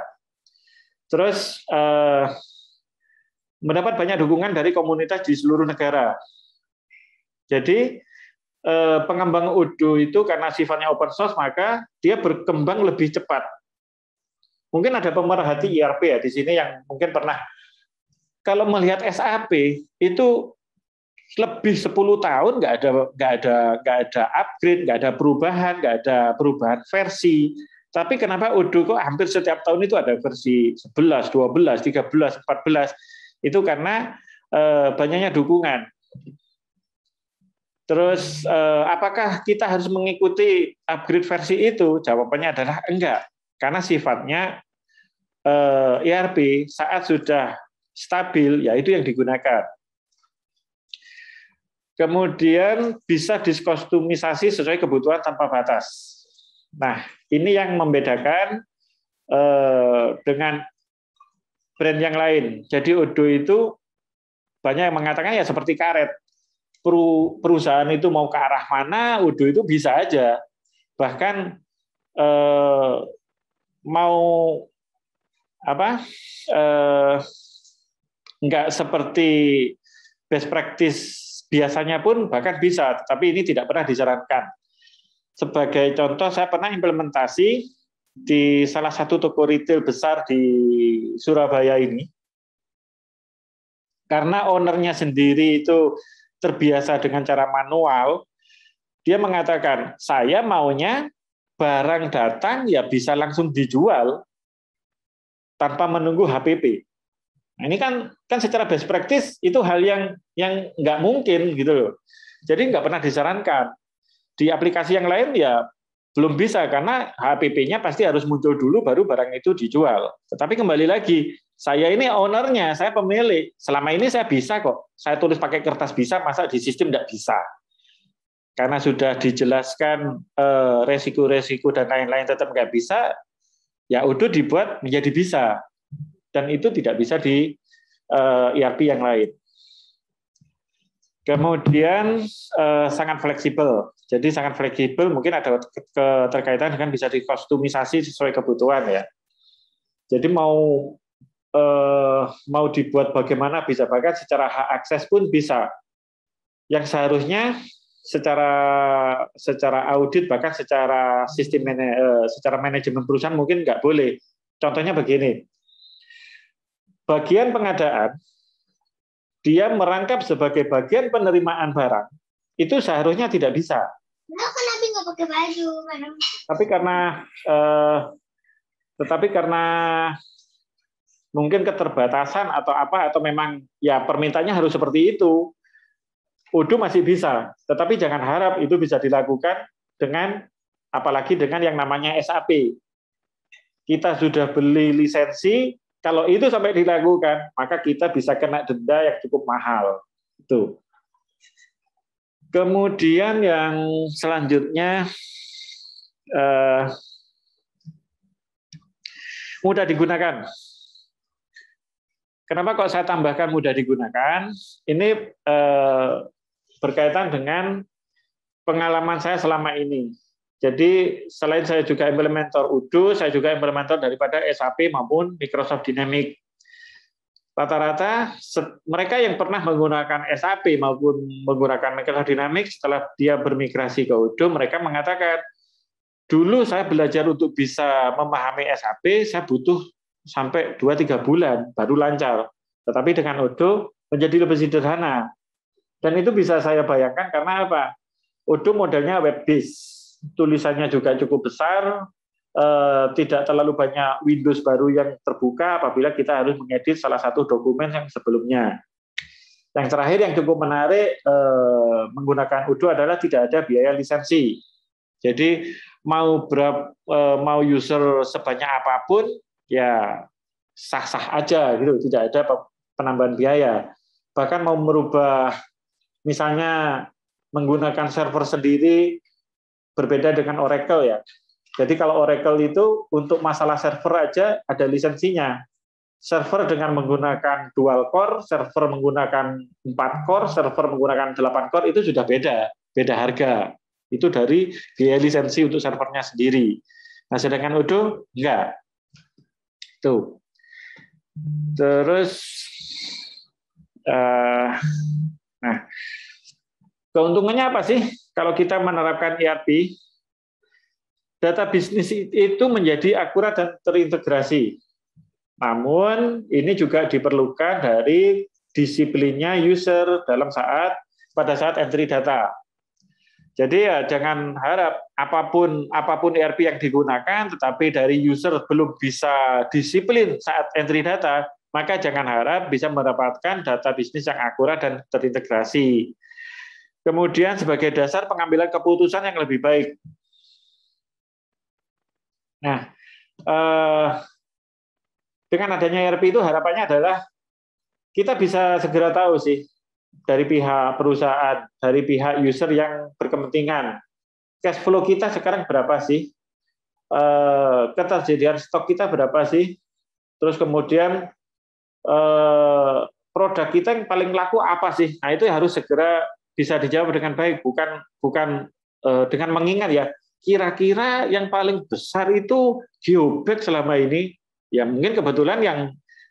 Terus mendapat banyak dukungan dari komunitas di seluruh negara. Jadi pengembang Odoo itu karena sifatnya open source, maka dia berkembang lebih cepat. Mungkin ada pemerhati ERP ya di sini yang mungkin pernah, kalau melihat SAP itu lebih 10 tahun nggak ada upgrade, nggak ada perubahan versi. Tapi kenapa Odoo kok hampir setiap tahun itu ada versi 11, 12, 13, 14? Itu karena banyaknya dukungan. Terus apakah kita harus mengikuti upgrade versi itu? Jawabannya adalah enggak. Karena sifatnya ERP saat sudah stabil, ya itu yang digunakan. Kemudian bisa diskostumisasi sesuai kebutuhan tanpa batas. Nah, ini yang membedakan dengan brand yang lain. Jadi Odoo itu banyak yang mengatakan ya seperti karet. Perusahaan itu mau ke arah mana, Odoo itu bisa aja. Bahkan mau apa? Enggak seperti best practice biasanya pun bahkan bisa, tapi ini tidak pernah disarankan. Sebagai contoh, saya pernah implementasi di salah satu toko retail besar di Surabaya ini. Karena ownernya sendiri itu terbiasa dengan cara manual, dia mengatakan, saya maunya barang datang ya bisa langsung dijual tanpa menunggu HPP. Nah, ini kan secara best practice itu hal yang nggak mungkin gitu loh. Jadi nggak pernah disarankan. Di aplikasi yang lain ya belum bisa karena HPP-nya pasti harus muncul dulu baru barang itu dijual. Tetapi kembali lagi, saya ini ownernya, saya pemilik. Selama ini saya bisa kok. Saya tulis pakai kertas bisa, masa di sistem nggak bisa? Karena sudah dijelaskan resiko-resiko dan lain-lain tetap nggak bisa, ya Odoo dibuat menjadi bisa. Dan itu tidak bisa di ERP yang lain. Kemudian sangat fleksibel. Jadi sangat fleksibel, mungkin ada keterkaitan dengan bisa dikostumisasi sesuai kebutuhan ya. Jadi mau dibuat bagaimana bisa, bahkan secara hak akses pun bisa. Yang seharusnya secara audit bahkan secara sistem secara manajemen perusahaan mungkin nggak boleh. Contohnya begini. Bagian pengadaan, dia merangkap sebagai bagian penerimaan barang, itu seharusnya tidak bisa. Kenapa nggak pakai baju? Tetapi karena mungkin keterbatasan atau apa, atau memang ya permintaannya harus seperti itu, Odoo masih bisa. Tetapi jangan harap itu bisa dilakukan dengan, apalagi dengan yang namanya SAP. Kita sudah beli lisensi, kalau itu sampai dilakukan, maka kita bisa kena denda yang cukup mahal. Itu. Kemudian yang selanjutnya, mudah digunakan. Kenapa kok saya tambahkan mudah digunakan? Ini berkaitan dengan pengalaman saya selama ini. Jadi selain saya juga implementer Odoo, saya juga implementer daripada SAP maupun Microsoft Dynamics. Rata-rata mereka yang pernah menggunakan SAP maupun menggunakan Microsoft Dynamics setelah dia bermigrasi ke Odoo, mereka mengatakan, dulu saya belajar untuk bisa memahami SAP, saya butuh sampai 2-3 bulan baru lancar. Tetapi dengan Odoo menjadi lebih sederhana. Dan itu bisa saya bayangkan karena apa? Odoo modelnya web-based. Tulisannya juga cukup besar, tidak terlalu banyak Windows baru yang terbuka apabila kita harus mengedit salah satu dokumen yang sebelumnya. Yang terakhir yang cukup menarik menggunakan Odoo adalah tidak ada biaya lisensi. Jadi mau user sebanyak apapun ya sah-sah aja gitu, tidak ada penambahan biaya. Bahkan mau merubah misalnya menggunakan server sendiri berbeda dengan Oracle ya. Jadi kalau Oracle itu untuk masalah server aja ada lisensinya. Server dengan menggunakan dual core, server menggunakan 4 core, server menggunakan 8 core itu sudah beda harga. Itu dari biaya lisensi untuk servernya sendiri. Nah, sedangkan Odoo enggak. Tuh. Terus, nah, keuntungannya apa sih kalau kita menerapkan ERP? Data bisnis itu menjadi akurat dan terintegrasi. Namun, ini juga diperlukan dari disiplinnya user pada saat entry data. Jadi ya jangan harap apapun ERP yang digunakan, tetapi dari user belum bisa disiplin saat entry data, maka jangan harap bisa mendapatkan data bisnis yang akurat dan terintegrasi. Kemudian sebagai dasar pengambilan keputusan yang lebih baik. Nah, dengan adanya ERP itu harapannya adalah kita bisa segera tahu sih, dari pihak perusahaan, dari pihak user yang berkepentingan. Cash flow kita sekarang berapa sih? Ketersediaan stok kita berapa sih? Terus kemudian produk kita yang paling laku apa sih? Nah, itu harus segera bisa dijawab dengan baik, bukan dengan mengingat ya, kira-kira yang paling besar itu geobag selama ini. Ya mungkin kebetulan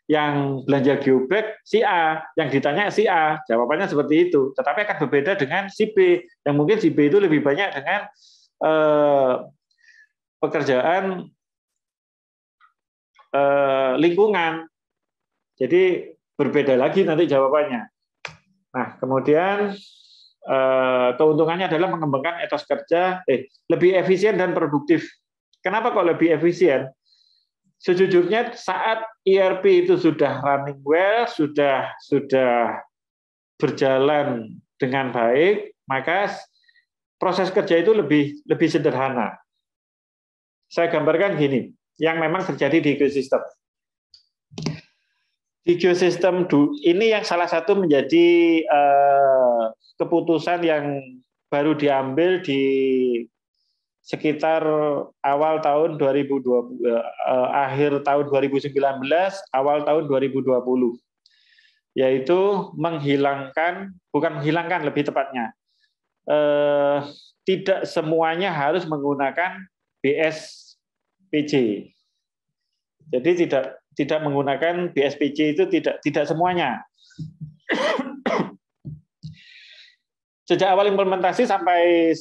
yang belanja geobag si A, yang ditanya si A, jawabannya seperti itu. Tetapi akan berbeda dengan si B, yang mungkin si B itu lebih banyak dengan pekerjaan lingkungan. Jadi berbeda lagi nanti jawabannya. Nah, kemudian keuntungannya adalah mengembangkan etos kerja lebih efisien dan produktif. Kenapa kok lebih efisien? Sejujurnya saat ERP itu sudah running well, sudah berjalan dengan baik, maka proses kerja itu lebih sederhana. Saya gambarkan gini, yang memang terjadi di ekosistem. Di ekosistem ini yang salah satu menjadi keputusan yang baru diambil di sekitar awal tahun 2020, akhir tahun 2019, awal tahun 2020, yaitu bukan menghilangkan lebih tepatnya, tidak semuanya harus menggunakan BSPC. Jadi tidak menggunakan BSPC itu tidak semuanya. Sejak awal implementasi sampai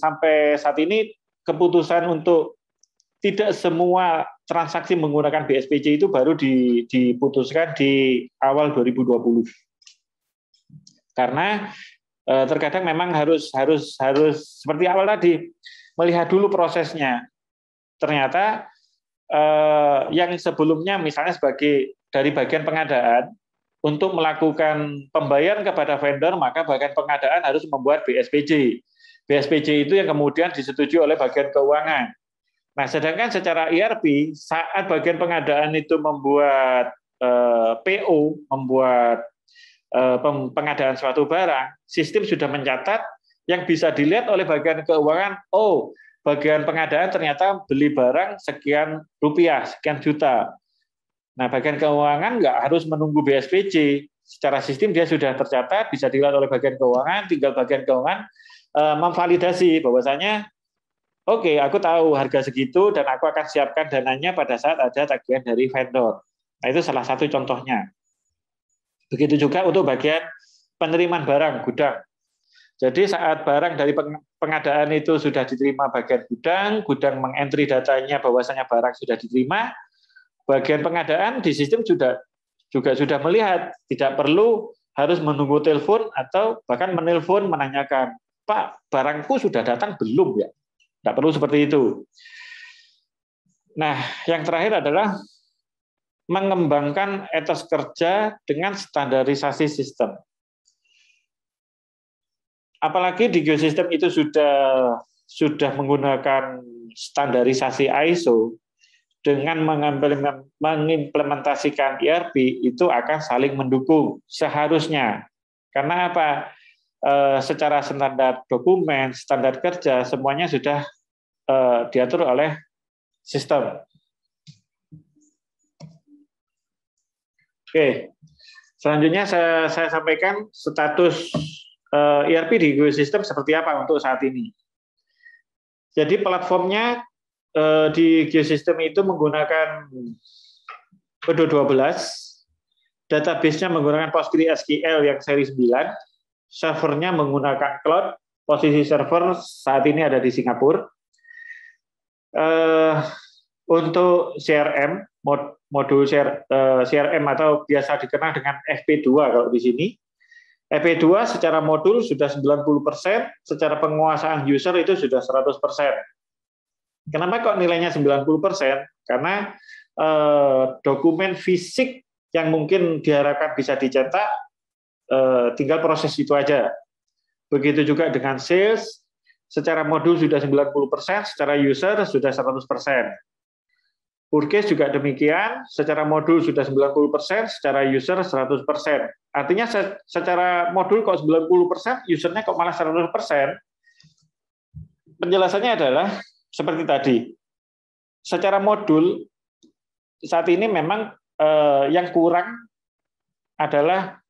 saat ini, keputusan untuk tidak semua transaksi menggunakan BSPC itu baru diputuskan di awal 2020. Karena terkadang memang harus seperti awal tadi, melihat dulu prosesnya. Ternyata yang sebelumnya misalnya dari bagian pengadaan, untuk melakukan pembayaran kepada vendor, maka bagian pengadaan harus membuat BSPC. BSPC itu yang kemudian disetujui oleh bagian keuangan. Nah, sedangkan secara ERP, saat bagian pengadaan itu membuat PO, membuat pengadaan suatu barang, sistem sudah mencatat yang bisa dilihat oleh bagian keuangan, bagian pengadaan ternyata beli barang sekian rupiah, sekian juta. Nah, bagian keuangan nggak harus menunggu BSPJ. Secara sistem dia sudah tercatat, bisa dilihat oleh bagian keuangan, tinggal bagian keuangan memvalidasi bahwasanya oke, aku tahu harga segitu dan aku akan siapkan dananya pada saat ada tagihan dari vendor. Nah, itu salah satu contohnya. Begitu juga untuk bagian penerimaan barang gudang. Jadi saat barang dari pengadaan itu sudah diterima bagian gudang, gudang mengentry datanya bahwasanya barang sudah diterima, bagian pengadaan di sistem juga sudah melihat, tidak perlu harus menunggu telepon atau bahkan menelpon menanyakan, Pak, barangku sudah datang belum ya? Tidak perlu seperti itu. Nah, yang terakhir adalah mengembangkan etos kerja dengan standarisasi sistem. Apalagi di geosistem itu sudah menggunakan standarisasi ISO, dengan mengimplementasikan ERP itu akan saling mendukung seharusnya. Karena apa? Secara standar dokumen, standar kerja, semuanya sudah diatur oleh sistem. Oke, selanjutnya saya sampaikan status ERP di geosistem seperti apa untuk saat ini. Jadi platformnya di geosistem itu menggunakan Odoo 12, database-nya menggunakan PostgreSQL yang seri 9, servernya menggunakan cloud, posisi server saat ini ada di Singapura. Untuk CRM, modul CRM atau biasa dikenal dengan FP2 kalau di sini. FP2 secara modul sudah 90%, secara penguasaan user itu sudah 100%. Kenapa kok nilainya 90%? Karena dokumen fisik yang mungkin diharapkan bisa dicetak, tinggal proses itu aja. Begitu juga dengan sales, secara modul sudah 90%, secara user sudah 100%. Purchase juga demikian, secara modul sudah 90%, secara user 100%. Artinya secara modul kok 90%, usernya kok malah 100%? Penjelasannya adalah seperti tadi. Secara modul, saat ini memang yang kurang adalah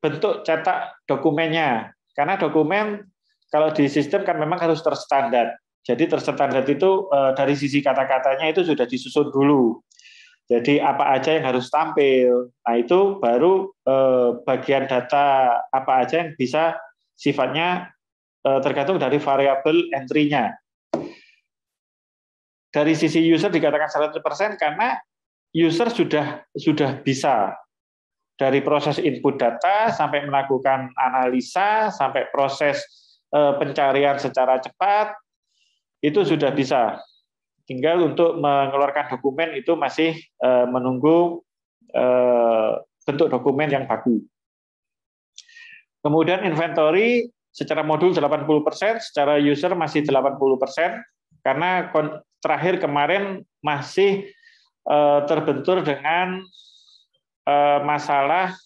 bentuk cetak dokumennya. Karena dokumen kalau di sistem kan memang harus terstandar. Jadi terstandar itu dari sisi kata-katanya itu sudah disusun dulu. Jadi apa aja yang harus tampil. Nah itu baru bagian data apa aja yang bisa sifatnya tergantung dari variabel entry-nya. Dari sisi user dikatakan 100% karena user sudah bisa dari proses input data sampai melakukan analisa sampai proses pencarian secara cepat itu sudah bisa. Tinggal untuk mengeluarkan dokumen itu masih menunggu bentuk dokumen yang baku. Kemudian inventory secara modul 80%, secara user masih 80%, karena terakhir kemarin masih terbentur dengan masalah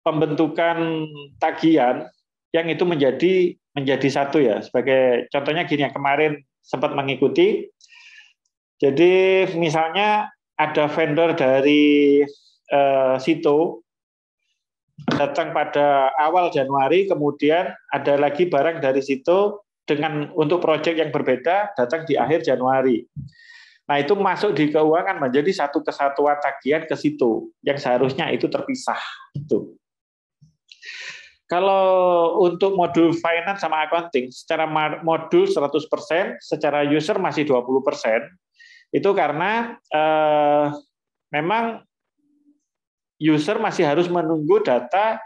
pembentukan tagihan yang itu menjadi satu ya. Sebagai contohnya gini ya, kemarin sempat mengikuti. Jadi misalnya ada vendor dari Sito datang pada awal Januari, kemudian ada lagi barang dari Sito dengan untuk proyek yang berbeda datang di akhir Januari. Nah, itu masuk di keuangan menjadi satu kesatuan tagihan ke Sito yang seharusnya itu terpisah. Itu. Kalau untuk modul finance sama accounting, secara modul 100%, secara user masih 20%. Itu karena memang user masih harus menunggu data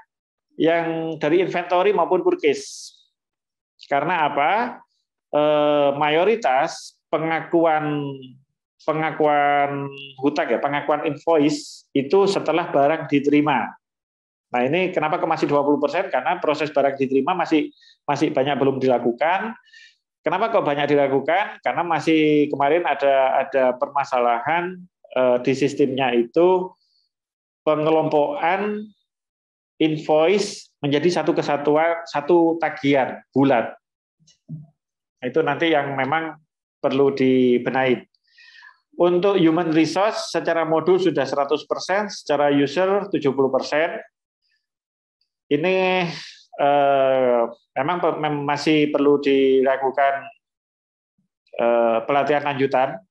yang dari inventory maupun purchase. Karena apa? Mayoritas pengakuan hutang ya, pengakuan invoice itu setelah barang diterima. Nah ini kenapa kok masih 20%? Karena proses barang diterima masih banyak belum dilakukan. Kenapa kok banyak dilakukan? Karena masih kemarin ada permasalahan di sistemnya itu pengelompokan invoice menjadi satu kesatuan, satu tagihan bulat. Itu nanti yang memang perlu dibenahi. Untuk human resource secara modul sudah 100%, secara user 70%. Ini memang masih perlu dilakukan pelatihan lanjutan,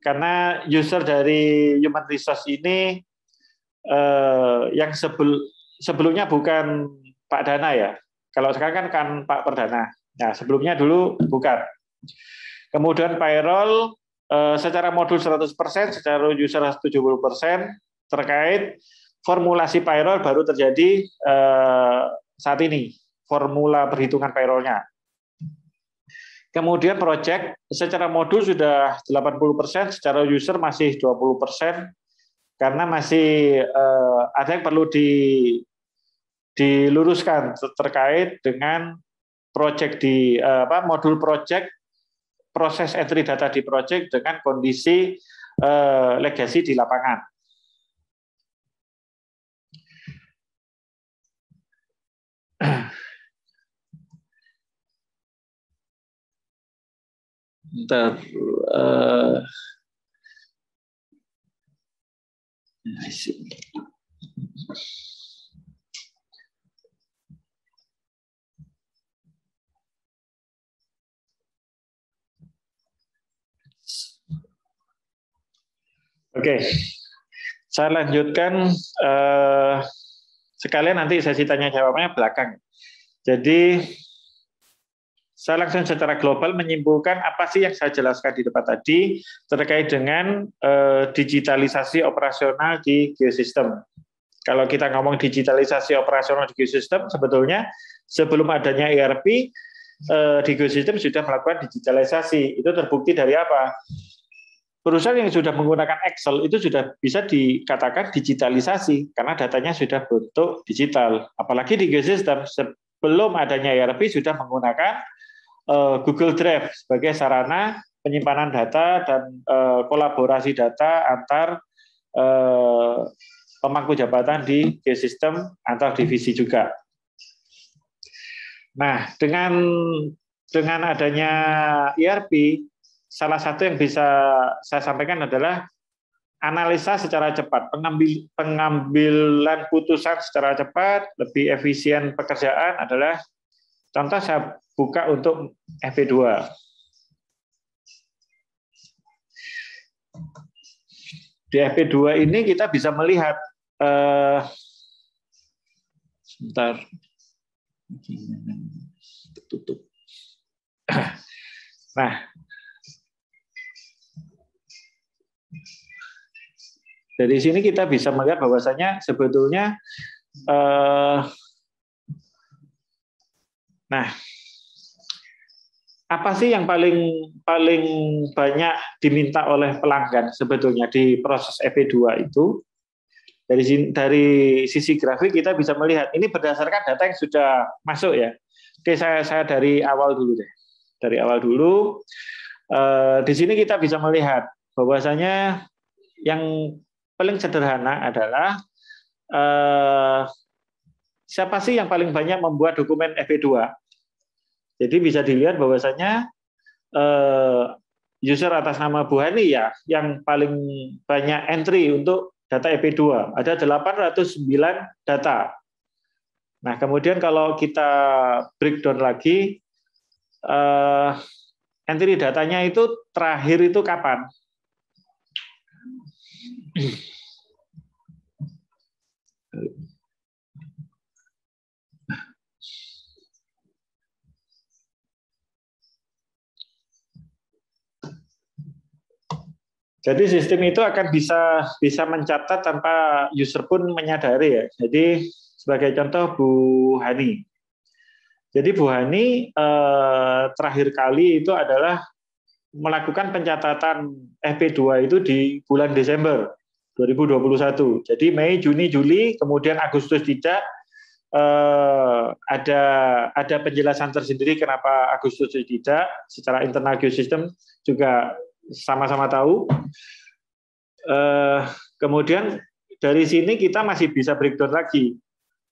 karena user dari human resource ini yang sebelumnya bukan Pak Dana ya. Kalau sekarang kan Pak Perdana. Nah, sebelumnya dulu bukan. Kemudian payroll secara modul 100%, secara user 70%, terkait formulasi payroll baru terjadi saat ini, formula perhitungan payrollnya. Kemudian project secara modul sudah 80%, secara user masih 20%, karena masih ada yang perlu diluruskan terkait dengan project di modul project, proses entry data di project dengan kondisi legacy di lapangan. Bentar, Oke, saya lanjutkan. Sekalian nanti sesi tanya jawabnya belakang. Jadi saya langsung secara global menyimpulkan apa sih yang saya jelaskan di depan tadi terkait dengan digitalisasi operasional di geosistem. Kalau kita ngomong digitalisasi operasional di geosistem, sebetulnya sebelum adanya ERP, di geosistem sudah melakukan digitalisasi. Itu terbukti dari apa? Perusahaan yang sudah menggunakan Excel itu sudah bisa dikatakan digitalisasi karena datanya sudah bentuk digital. Apalagi di geosistem sebelum adanya ERP sudah menggunakan Google Drive sebagai sarana penyimpanan data dan kolaborasi data antar pemangku jabatan di geosistem antar divisi juga. Nah, dengan adanya ERP, salah satu yang bisa saya sampaikan adalah analisa secara cepat, pengambilan putusan secara cepat, lebih efisien pekerjaan adalah contoh saya buka untuk FP2. Di FP2 ini kita bisa melihat sebentar. Tutup. Nah, dari sini kita bisa melihat bahwasanya sebetulnya nah, apa sih yang paling banyak diminta oleh pelanggan sebetulnya di proses FP2 itu? Dari sisi grafik kita bisa melihat ini berdasarkan data yang sudah masuk ya. Oke, saya dari awal dulu deh. Dari awal dulu, di sini kita bisa melihat bahwasanya yang paling sederhana adalah siapa sih yang paling banyak membuat dokumen FP2? Jadi bisa dilihat bahwasanya user atas nama Bu Hani ya yang paling banyak entry untuk data FP2. Ada 809 data. Nah, kemudian kalau kita breakdown lagi, entry datanya itu terakhir itu kapan? Jadi sistem itu akan bisa mencatat tanpa user pun menyadari ya. Jadi sebagai contoh Bu Hani. Jadi Bu Hani terakhir kali itu adalah melakukan pencatatan FP2 itu di bulan Desember 2021. Jadi Mei, Juni, Juli, kemudian Agustus tidak. Ada penjelasan tersendiri kenapa Agustus tidak. Secara internal geosistem juga sama-sama tahu. Kemudian dari sini kita masih bisa breakdown lagi.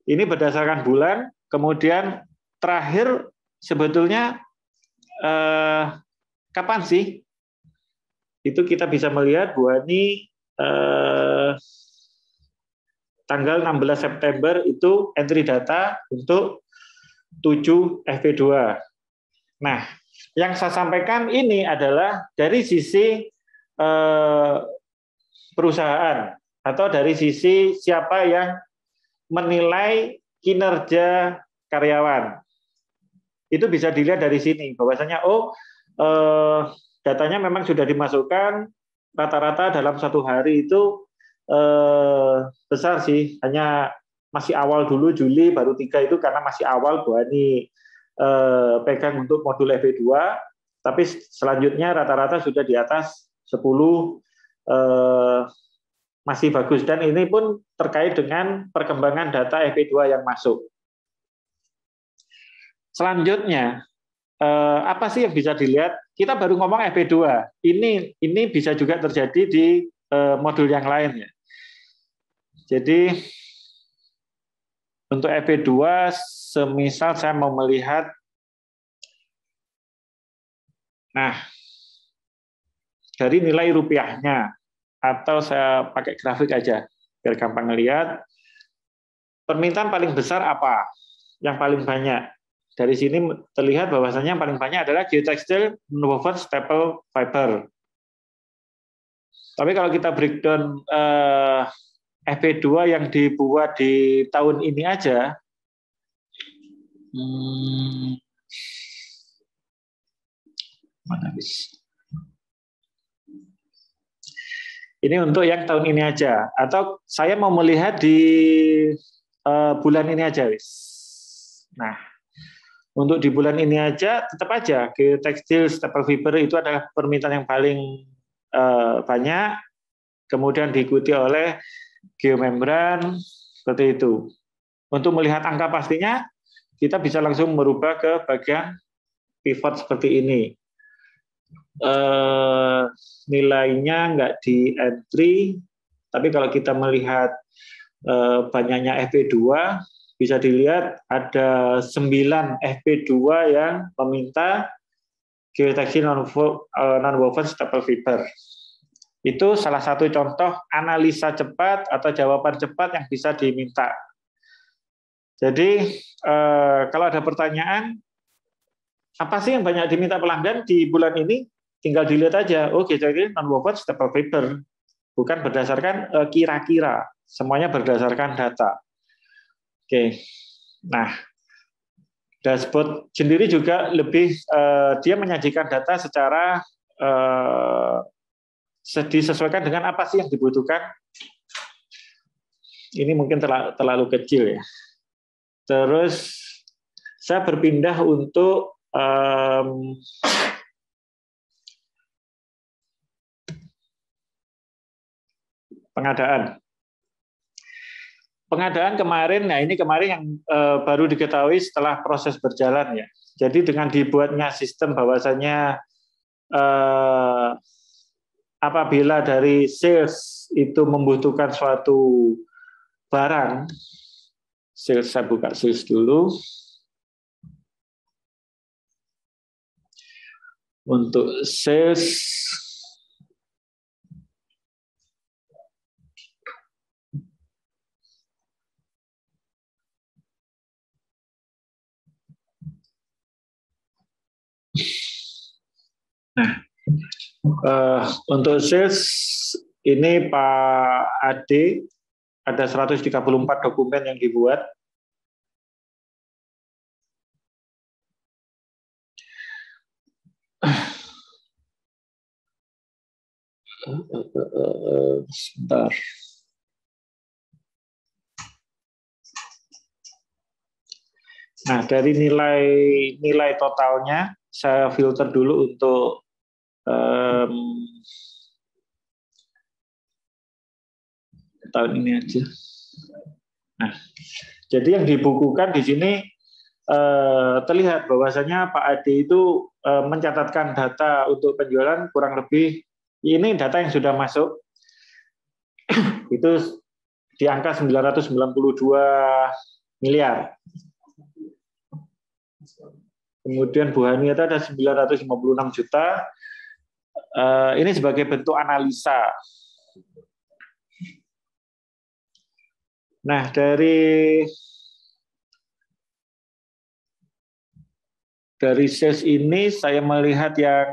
Ini berdasarkan bulan, kemudian terakhir sebetulnya kapan sih itu kita bisa melihat Bu Hani tanggal 16 September itu entry data untuk 7 FP2. Nah, yang saya sampaikan ini adalah dari sisi perusahaan atau dari sisi siapa yang menilai kinerja karyawan. Itu bisa dilihat dari sini bahwasanya datanya memang sudah dimasukkan rata-rata dalam satu hari itu besar sih, hanya masih awal dulu Juli baru 3 itu karena masih awal Bu Hani pegang untuk modul FP2, tapi selanjutnya rata-rata sudah di atas 10, masih bagus, dan ini pun terkait dengan perkembangan data FP2 yang masuk. Selanjutnya apa sih yang bisa dilihat? Kita baru ngomong FP2, ini bisa juga terjadi di modul yang lain ya. Jadi untuk FP2, semisal saya mau melihat, nah dari nilai rupiahnya, atau saya pakai grafik aja biar gampang ngelihat. Permintaan paling besar apa? Yang paling banyak. Dari sini terlihat bahwasanya yang paling banyak adalah geotextile nonwoven staple fiber. Tapi kalau kita breakdown FP2 yang dibuat di tahun ini aja, ini untuk yang tahun ini aja, atau saya mau melihat di bulan ini aja, wis. Nah, untuk di bulan ini aja tetap aja geotextile staple fiber itu adalah permintaan yang paling banyak, kemudian diikuti oleh geomembran seperti itu. Untuk melihat angka pastinya, kita bisa langsung merubah ke bagian pivot seperti ini. Nilainya nggak di entry, tapi kalau kita melihat banyaknya FP2, bisa dilihat ada 9 FP2 yang meminta geotextile nonwoven staple fiber. Itu salah satu contoh analisa cepat atau jawaban cepat yang bisa diminta. Jadi kalau ada pertanyaan, apa sih yang banyak diminta pelanggan di bulan ini? Tinggal dilihat aja, geotextile nonwoven staple fiber. Bukan berdasarkan kira-kira, semuanya berdasarkan data. Oke, nah dashboard sendiri juga lebih dia menyajikan data secara disesuaikan dengan apa sih yang dibutuhkan. Ini mungkin terlalu kecil ya. Terus saya berpindah untuk pengadaan. Pengadaan kemarin, nah ini kemarin yang baru diketahui setelah proses berjalan ya. Jadi dengan dibuatnya sistem bahwasanya apabila dari sales itu membutuhkan suatu barang, sales, saya buka sales dulu. Untuk sales, untuk sales ini Pak Ade ada 134 dokumen yang dibuat. Sebentar. Nah, dari nilai totalnya saya filter dulu untuk tahun ini aja. Nah, jadi yang dibukukan di sini terlihat bahwasanya Pak Ade itu mencatatkan data untuk penjualan kurang lebih, ini data yang sudah masuk itu di angka 992 miliar. Kemudian Bu Hani itu ada 956 juta. Ini sebagai bentuk analisa. Nah, dari sales ini saya melihat yang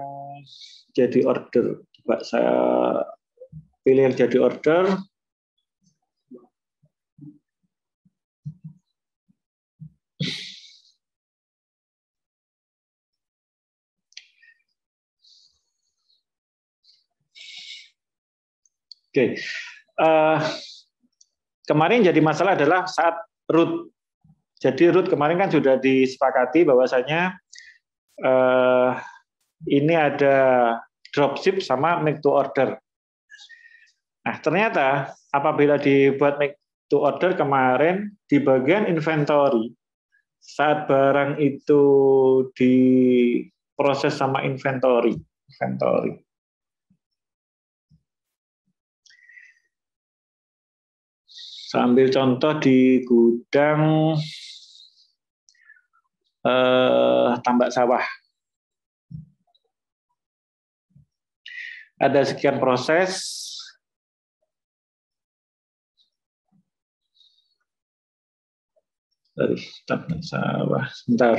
jadi order. Coba saya pilih yang jadi order. Oke. Kemarin jadi masalah adalah saat root. Jadi root kemarin kan sudah disepakati bahwasanya ini ada dropship sama make to order. Nah, ternyata apabila dibuat make to order kemarin di bagian inventory, saat barang itu diproses sama inventory. Sambil contoh di gudang tambak sawah. Ada sekian proses. Dari tambak sawah. Sebentar.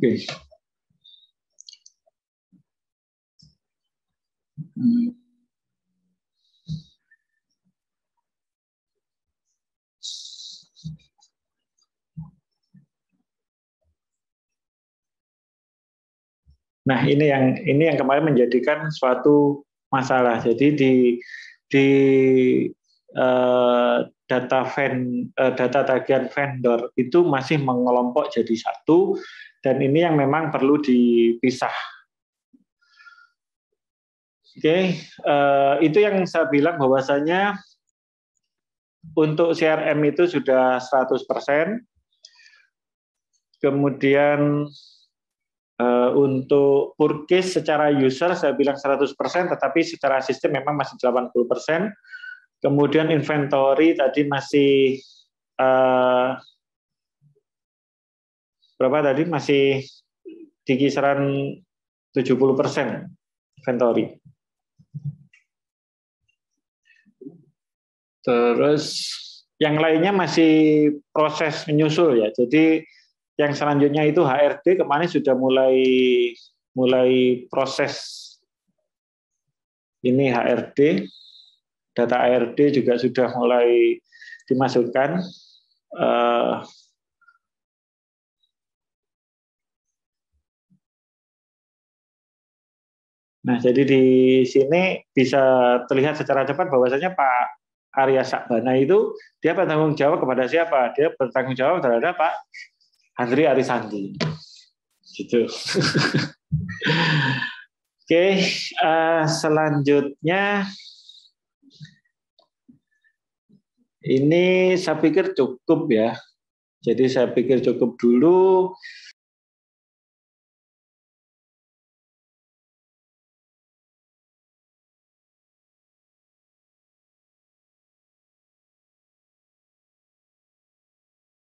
Oke. Nah, ini yang kemarin menjadikan suatu masalah. Jadi di data tagihan vendor itu masih mengelompok jadi satu, dan ini yang memang perlu dipisah. Oke, itu yang saya bilang bahwasanya untuk CRM itu sudah 100%. Kemudian untuk purchase secara user saya bilang 100%, tetapi secara sistem memang masih 80%. Kemudian inventory tadi masih berapa tadi? Masih di kisaran 70% inventory. Terus yang lainnya masih proses menyusul ya. Jadi yang selanjutnya itu HRD kemarin sudah mulai proses ini HRD, data HRD juga sudah mulai dimasukkan. Nah, jadi di sini bisa terlihat secara cepat bahwasanya Pak Arya Sakbana itu dia bertanggung jawab kepada siapa? Dia bertanggung jawab terhadap Pak Andri Arisandi, gitu. Oke, selanjutnya ini saya pikir cukup ya. Jadi saya pikir cukup dulu.